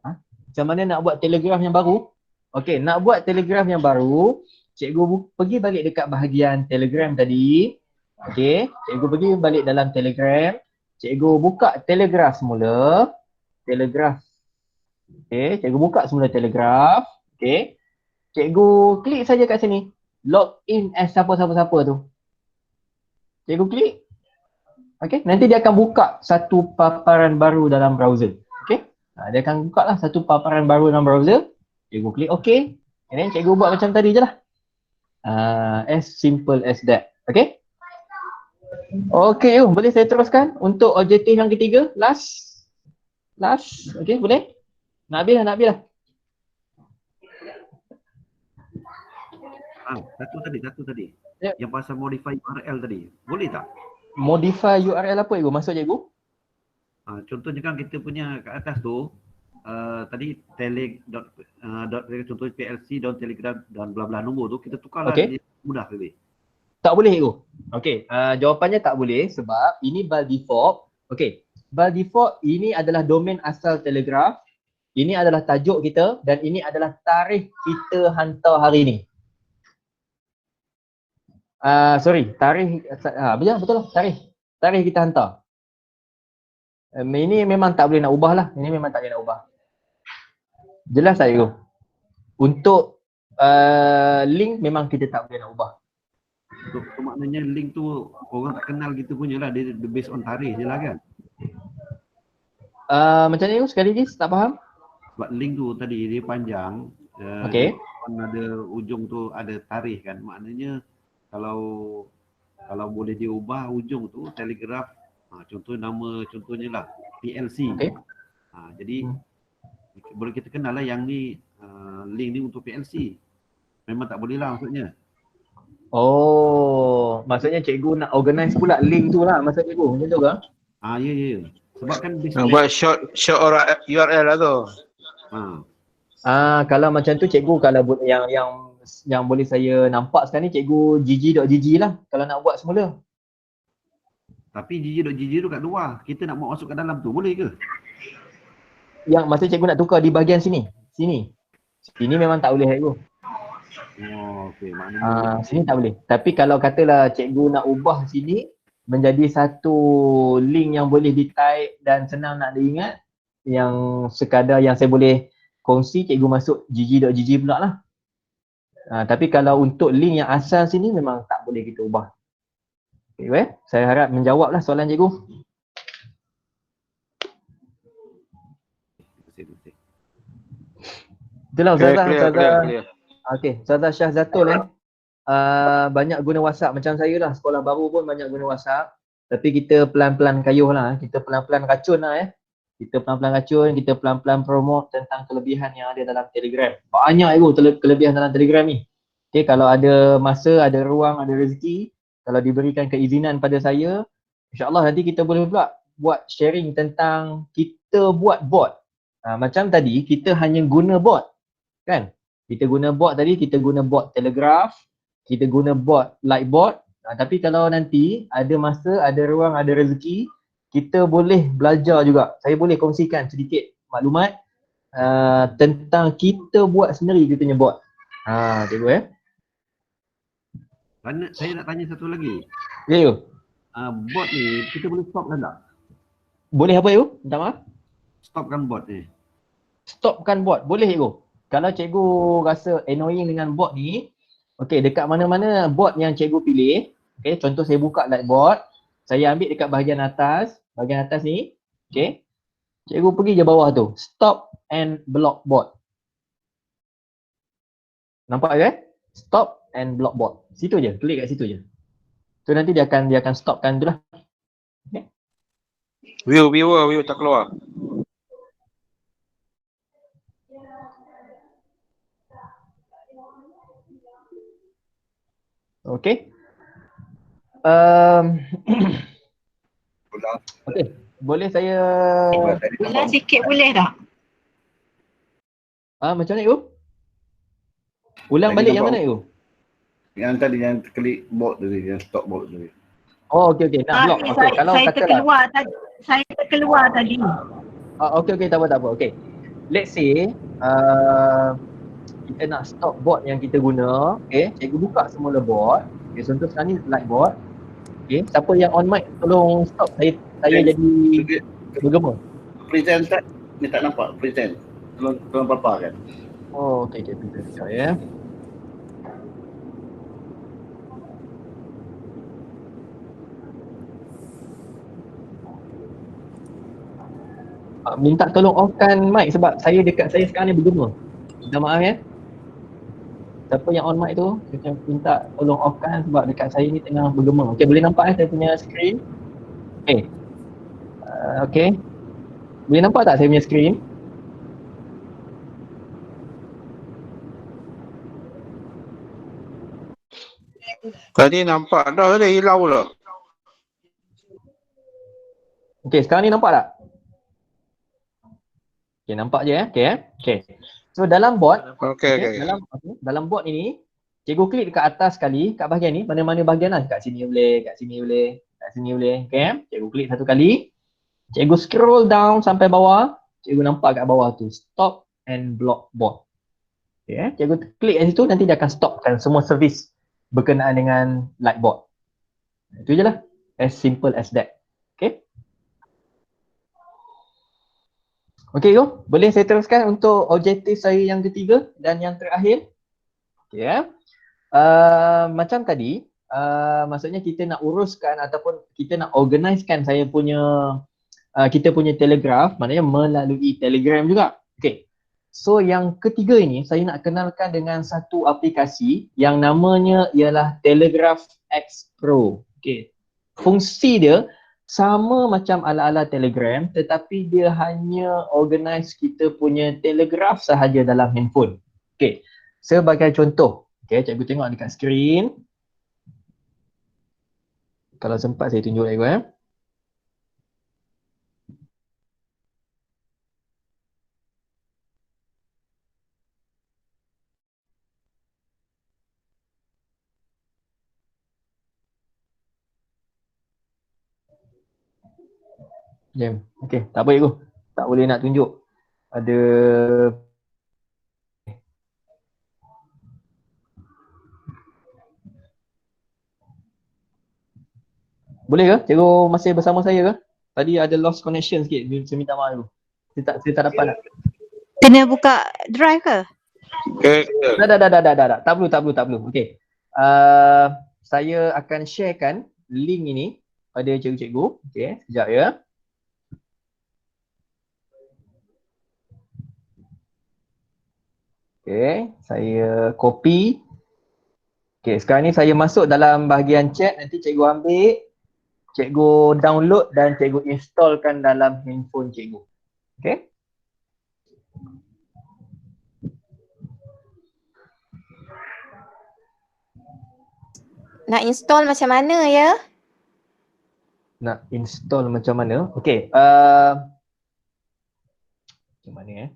macam mana nak buat telegraf yang baru? Okay, nak buat telegraf yang baru, cikgu pergi balik dekat bahagian Telegram tadi. Okay, cikgu pergi balik dalam Telegram. Cikgu buka Telegraf semula. Telegraf. Okay, cikgu buka semula Telegraf. Okay. Cikgu klik saja kat sini. Log in as siapa-siapa tu. Cikgu klik. Okay, nanti dia akan buka satu paparan baru dalam browser. Okay, dia akan buka lah satu paparan baru dalam browser. Cikgu klik okay. And then cikgu buat macam tadi je lah. As simple as that. Okay. Okay, boleh saya teruskan untuk objektif yang ketiga. Last. Okay, boleh? Nak habis lah. Satu tadi. Yep. Yang pasal modify URL tadi. Boleh tak? Modify URL apa cikgu? Maksud cikgu? Contohnya kan kita punya kat atas tu tadi contohnya PLC dan Telegram dan bla bla nombor tu kita tukarlah. Okay. Mudah lebih. Tak boleh cikgu. Okay, jawapannya tak boleh sebab ini by default. Okay, by default ini adalah domain asal Telegraf. Ini adalah tajuk kita dan ini adalah tarikh kita hantar hari ni. Tarikh, betul lah, tarikh kita hantar. Ini memang tak boleh nak ubah lah. Ini memang tak boleh nak ubah. Jelas tak cikgu? Untuk link memang kita tak boleh nak ubah. So, maknanya link tu orang tak kenal gitu punya lah. Dia based on tarikh je lah kan? Macam ni sekali lagi tak faham? Sebab link tu tadi dia panjang. Okay. Ada ujung tu ada tarikh kan. Maknanya kalau boleh diubah ujung tu Telegraf, contohnya lah PLC. Okay. Jadi boleh kita kenal lah yang ni link ni untuk PLC. Memang tak boleh lah maksudnya. Oh, maksudnya cikgu nak organize pula link tu lah maksud cikgu, macam tu ke? Ya. Sebab kan buat short URL lah tu. Kalau macam tu cikgu, kalau yang boleh saya nampak sekarang ni cikgu gg.gg lah kalau nak buat semula. Tapi gg.gg tu kat luar, kita nak masuk kat dalam tu, boleh ke? Yang masa cikgu nak tukar di bahagian sini. Sini memang tak boleh cikgu. Okey, maknanya sini tak boleh. Tapi kalau katalah cikgu nak ubah sini menjadi satu link yang boleh di-type dan senang nak diingat, yang sekadar yang saya boleh kongsi, cikgu masuk gg.gg pula lah. Tapi kalau untuk link yang asal sini memang tak boleh kita ubah. Okay, saya harap menjawablah soalan cikgu. Itulah Ustazah. Okey, Ustazah Syahzatul banyak guna WhatsApp macam saya lah, sekolah baru pun banyak guna WhatsApp. Tapi kita pelan-pelan kayuh lah, kita pelan-pelan racun lah Kita pelan-pelan racun, kita pelan-pelan promote tentang kelebihan yang ada dalam Telegram. Banyak kelebihan dalam Telegram ni. Okay, kalau ada masa, ada ruang, ada rezeki, kalau diberikan keizinan pada saya, insyaAllah nanti kita boleh pula buat sharing tentang kita buat bot. Macam tadi, kita hanya guna bot. Kan? Kita guna bot tadi, kita guna bot Telegraph, kita guna bot Lightbot. Tapi kalau nanti ada masa, ada ruang, ada rezeki, kita boleh belajar juga. Saya boleh kongsikan sedikit maklumat tentang kita buat sendiri kita punya bot. Cikgu Saya nak tanya satu lagi. Ya, bot ni kita boleh stopkan tak? Boleh apa you? Minta maaf? Stopkan bot ni. Stopkan bot, boleh cikgu. Kalau cikgu rasa annoying dengan bot ni, okey, dekat mana-mana bot yang cikgu pilih, okey, contoh saya buka Lightbot, saya ambil dekat bahagian atas ni, okey. Cikgu pergi je bawah tu, stop and block bot. Nampak ke? Stop and block bot. Situ je, klik kat situ je. So nanti dia akan stopkan tu lah. Okay. Viewer tak keluar. Okay. Okay. Boleh saya ulang sikit boleh tak? Macam mana you? Ulang balik yang mana you? Yang tadi yang klik bot tadi, yang stop bot tadi. Oh okey, nak block. Okey, kalau saya katalah terkeluar tadi. Okey, tak apa. Okey. Let's say kita nak stop bot yang kita guna, okey, cikgu buka semula bot. Okey, contoh sekarang ni Lightbot. Okey, siapa yang on mic tolong stop, saya jadi bergema. Present tak? Ni tak nampak present. Tolong paparkan. Oh, okey, sekejap ya. Minta tolong offkan mic sebab saya sekarang ni bergema. Minta maaf ya. Siapa yang on mic tu, saya minta tolong offkan sebab dekat saya ni tengah bergema. Okey, boleh nampak saya punya skrin? Okey. Okey. Boleh nampak tak saya punya skrin? Tadi nampak dah, tadi hilau pula. Okey, sekarang ni nampak tak? Okey, nampak je Okey. So dalam bot, dalam bot ini, cikgu klik dekat atas sekali, kat bahagian ni, mana-mana bahagian lah. Kat sini boleh, kat sini boleh. Okey, cikgu klik satu kali. Cikgu scroll down sampai bawah, cikgu nampak kat bawah tu, stop and block bot. Okey, cikgu klik kat situ, nanti dia akan stopkan semua servis berkenaan dengan Lightbot. Itu je lah. As simple as that. Okay. Okay, boleh saya teruskan untuk objektif saya yang ketiga dan yang terakhir. Okay, macam tadi, maksudnya kita nak uruskan ataupun kita nak organisekan kita punya Telegraph, maknanya melalui Telegram juga. Okay. So yang ketiga ini saya nak kenalkan dengan satu aplikasi yang namanya ialah Telegraph X Pro. Okay. Fungsi dia sama macam ala-ala Telegram tetapi dia hanya organize kita punya Telegraph sahaja dalam handphone. Okay. Sebagai contoh, okay, cikgu tengok dekat skrin. Kalau sempat saya tunjuk cikgu . Jam. Okey, tak apa cikgu. Tak boleh nak tunjuk. Ada boleh ke? Cikgu masih bersama saya ke? Tadi ada lost connection sikit. Saya minta maaf cikgu. Saya tak dapat nak. Kena buka drive ke? Dah. Tak perlu. Okey. Saya akan sharekan link ini pada cikgu-cikgu. Okey, sekejap ya. Okey, saya copy. Okey, sekarang ni saya masuk dalam bahagian chat, nanti cikgu ambil, cikgu download dan cikgu installkan dalam handphone cikgu. Okey? Nak install macam mana ya? Nak install macam mana? Okey, macam mana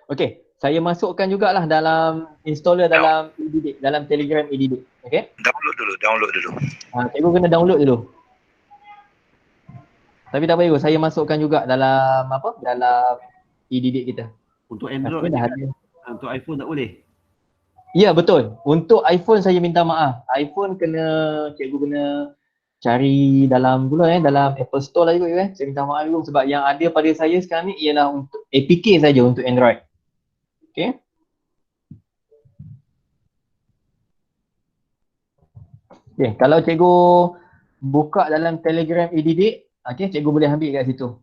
Okey, saya masukkan jugalah dalam installer dalam EDD, dalam Telegram EDD. Okey? Download dulu. Cikgu kena download dulu. Tapi tak apa, saya masukkan juga dalam apa? Dalam EDD kita. Untuk Android dah tak, ada. untuk iPhone tak boleh. Ya, betul. Untuk iPhone saya minta maaf. iPhone cikgu kena cari dalam dalam Apple Store lah juga Saya minta maaf dulu sebab yang ada pada saya sekarang ni ialah untuk APK saja untuk Android. Okey. Okey, kalau cikgu buka dalam Telegram EDD, okey, cikgu boleh ambil kat situ.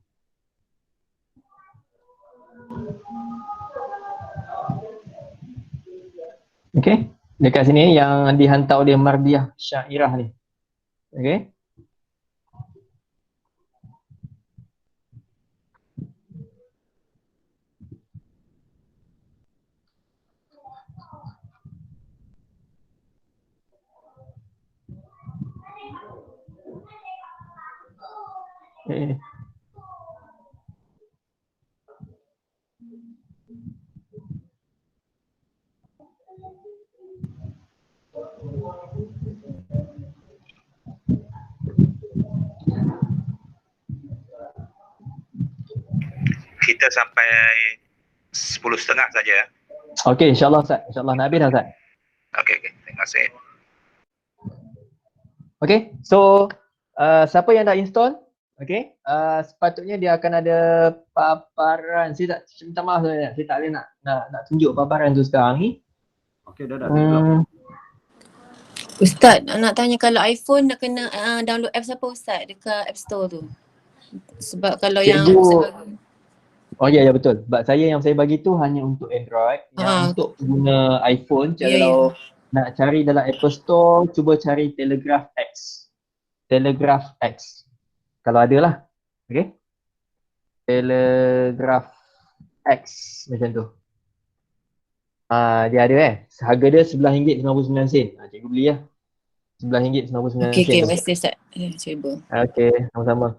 Okey, dekat sini yang dihantar oleh Mardiah Syairah ni. Okey. Okay. Kita sampai 10.30 saja. Okey, insyaAllah Ustaz. InsyaAllah nak habis dah Ustaz. Okey. Terima kasih. Okey, so siapa yang dah install, okey, sepatutnya dia akan ada paparan. Saya minta maaf saya tak boleh nak tunjuk paparan tu sekarang ni. Okey, dah. Ustaz, nak tanya kalau iPhone nak kena download apps apa Ustaz dekat App Store tu? Sebab kalau yang Ustaz bagi. Oh ya betul. Sebab yang saya bagi tu hanya untuk Android. Yang untuk pengguna iPhone, kalau nak cari dalam Apple Store, cuba cari Telegraph X. Telegraph X. Kalau ada lah. Okay. Telegraph X macam tu. Dia ada harga dia RM11.99. Cikgu beli lah. RM11.99. Okey, mesti Ustaz. Cuba. Okey, sama-sama.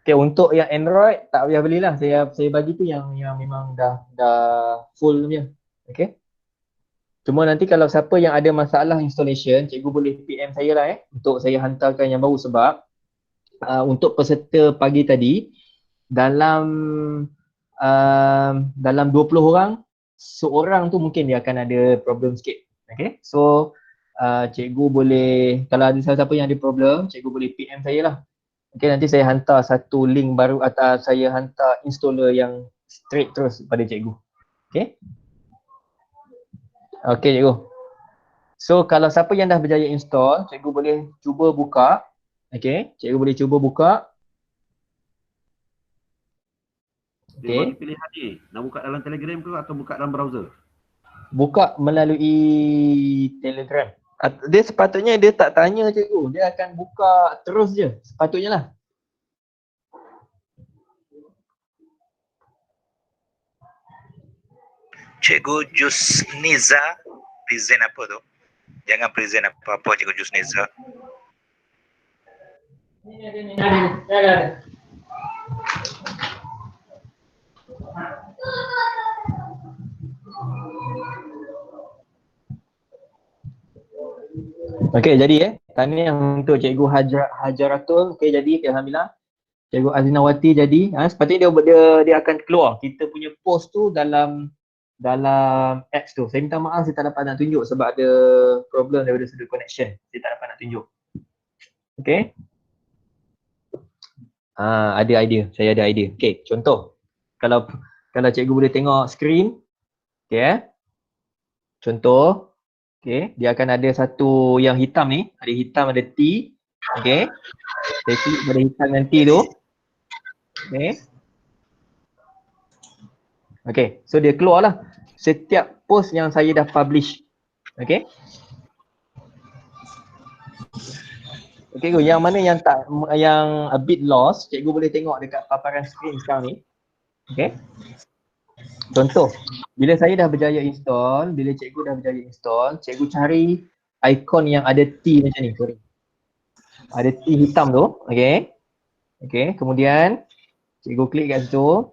Okay, untuk yang Android tak payah belilah. Saya bagi tu yang memang dah full punya. Okay. Cuma nanti kalau siapa yang ada masalah installation, cikgu boleh PM saya lah untuk saya hantarkan yang baru sebab untuk peserta pagi tadi dalam 20 orang, seorang tu mungkin dia akan ada problem sikit. Okay. So cikgu boleh, kalau ada siapa yang ada problem, cikgu boleh PM saya lah. Okay, nanti saya hantar satu link baru atau saya hantar installer yang straight terus pada cikgu. Okay. Okay cikgu. So kalau siapa yang dah berjaya install, cikgu boleh cuba buka. Okay, cikgu boleh cuba buka. Dia bagi pilihan ni, nak buka dalam Telegram ke atau buka dalam browser? Buka melalui Telegram. Dia sepatutnya dia tak tanya cikgu, dia akan buka terus je, sepatutnya lah. Cikgu Jusniza present apa tu? Jangan present apa-apa Cikgu Jusniza. Ada. Okey, jadi tahniah untuk Cikgu Hajaratul. Okey, jadi alhamdulillah. Cikgu Azinawati jadi. Sepatutnya dia akan keluar kita punya post tu dalam apps tu. Saya minta maaf saya tak dapat nak tunjuk sebab ada problem daripada sudut connection. Saya tak dapat nak tunjuk. Okey. Ada idea. Saya ada idea. Okey, contoh. Kalau cikgu boleh tengok skrin, okey contoh, okey, dia akan ada satu yang hitam ni, ada hitam ada T, okey. Saya klik pada hitam dan T tu. Okey. Okey, so dia keluarlah setiap post yang saya dah publish. Okey. Okey, yang mana yang a bit lost, cikgu boleh tengok dekat paparan skrin sekarang ni. Okey. Contoh, bila saya dah berjaya install, bila cikgu dah berjaya install, cikgu cari ikon yang ada T macam ni, sorry. Ada T hitam tu, okey. Okey, kemudian cikgu klik kat situ.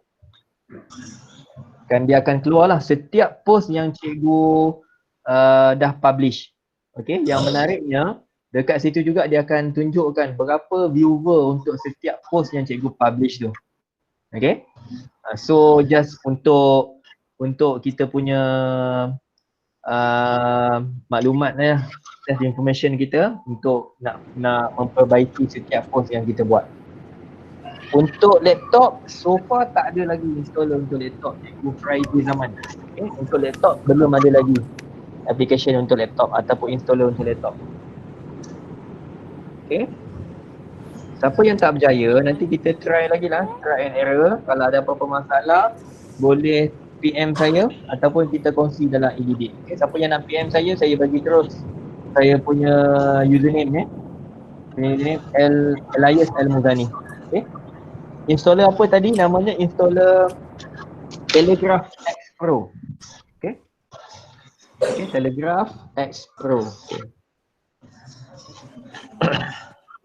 Kan dia akan keluarlah setiap post yang cikgu dah publish. Okey, yang menariknya dekat situ juga dia akan tunjukkan berapa viewer untuk setiap post yang cikgu publish tu. Okay. So just untuk kita punya maklumat test information kita untuk nak memperbaiki setiap post yang kita buat. Untuk laptop, so far tak ada lagi installer untuk laptop cikgu Friday zaman. Okay. Untuk laptop belum ada lagi application untuk laptop ataupun installer untuk laptop. Okay. Siapa yang tak berjaya, nanti kita try lagi lah, try and error. Kalau ada apa-apa masalah, boleh PM saya ataupun kita kongsi dalam EDD. Okay. Siapa yang nak PM saya bagi terus saya punya username username Elias Al-Muzani. Okay. Installer apa tadi? Namanya installer Telegraph X Pro. Okay. Okay, Telegraph X Pro. Okay.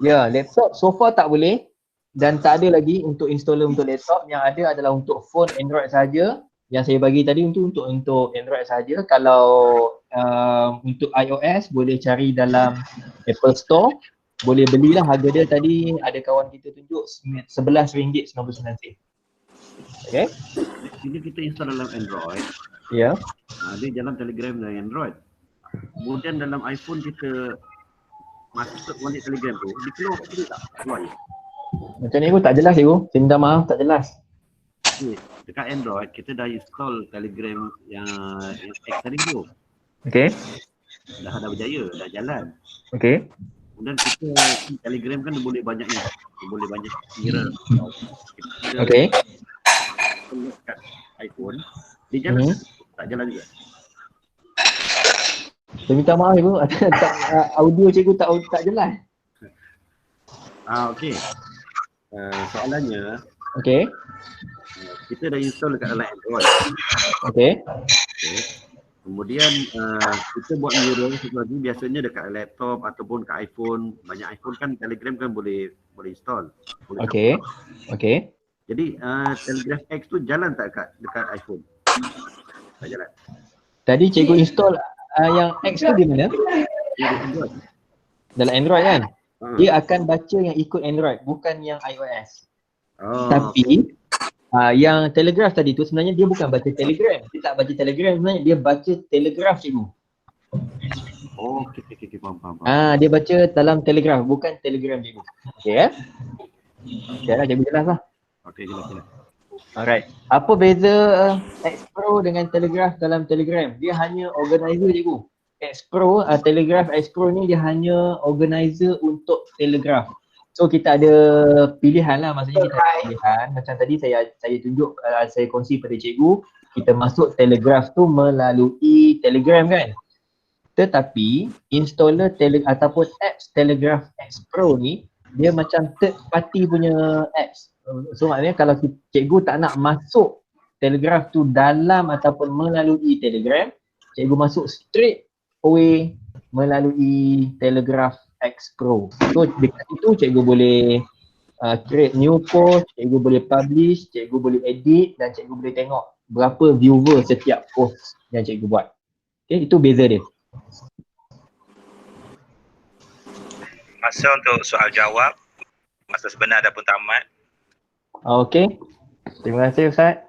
Ya, laptop so far tak boleh dan tak ada lagi untuk installer untuk laptop. Yang ada adalah untuk phone Android saja. Yang saya bagi tadi untuk Android saja. Kalau untuk iOS boleh cari dalam Apple Store. Boleh belilah, harga dia tadi ada kawan kita tunjuk RM11.99. Okay. Ini kita install dalam Android. Ya. Dia jalan Telegram dari Android. Kemudian dalam iPhone kita masuk balik Telegram tu, dia keluar kat sini tak? Keluar je. Macam ni tak jelas cikgu. Saya minta maaf, tak jelas. Okay. Dekat Android, kita dah install Telegram yang X tadi tu. Okay. Dah berjaya, dah jalan. Okay. Kemudian kita Telegram kan dia boleh banyak ni. Dia boleh banyak kira. Okay. Dekat iPhone, dia jalan. Tak jalan juga. Saya minta maaf cikgu, audio cikgu tak jelas. Okey. Soalannya, okey. Kita dah install dekat dalam Android. Okey. Okay. Kemudian kita buat mirror satu lagi, biasanya dekat laptop ataupun kat iPhone. Banyak iPhone kan Telegram kan boleh install. Okey. Okey. Jadi Telegram X tu jalan tak dekat iPhone? Tak jalan. Tadi cikgu install yang X tu di mana? Dalam Android kan? Dia akan baca yang ikut Android, bukan yang iOS. Tapi yang Telegraph tadi tu sebenarnya dia bukan baca Telegram. Dia tak baca Telegram sebenarnya, dia baca Telegraph cikgu. Okey, faham. Dia baca dalam Telegraph, bukan Telegram cikgu. Okey ya? Okey lah, cikgu jelas lah. Okey, jelas. Alright. Apa beza X Pro dengan Telegraph dalam Telegram? Dia hanya organizer cikgu. X Pro, Telegraph X Pro ni dia hanya organizer untuk Telegraph. So kita ada pilihan lah, maksudnya kita ada pilihan. Macam tadi saya tunjuk, saya kongsi pada cikgu, kita masuk Telegraph tu melalui Telegram kan. Tetapi installer ataupun apps Telegraph X Pro ni, dia macam third party punya apps. So maknanya kalau cikgu tak nak masuk Telegraph tu dalam ataupun melalui Telegram, cikgu masuk straight away melalui Telegraph X Pro. So dekat itu cikgu boleh create new post, cikgu boleh publish, cikgu boleh edit dan cikgu boleh tengok berapa viewer setiap post yang cikgu buat. Okay, itu beza dia. Masa untuk soal jawab, masa sebenar dah pun tamat. Okay. Terima kasih Ustaz.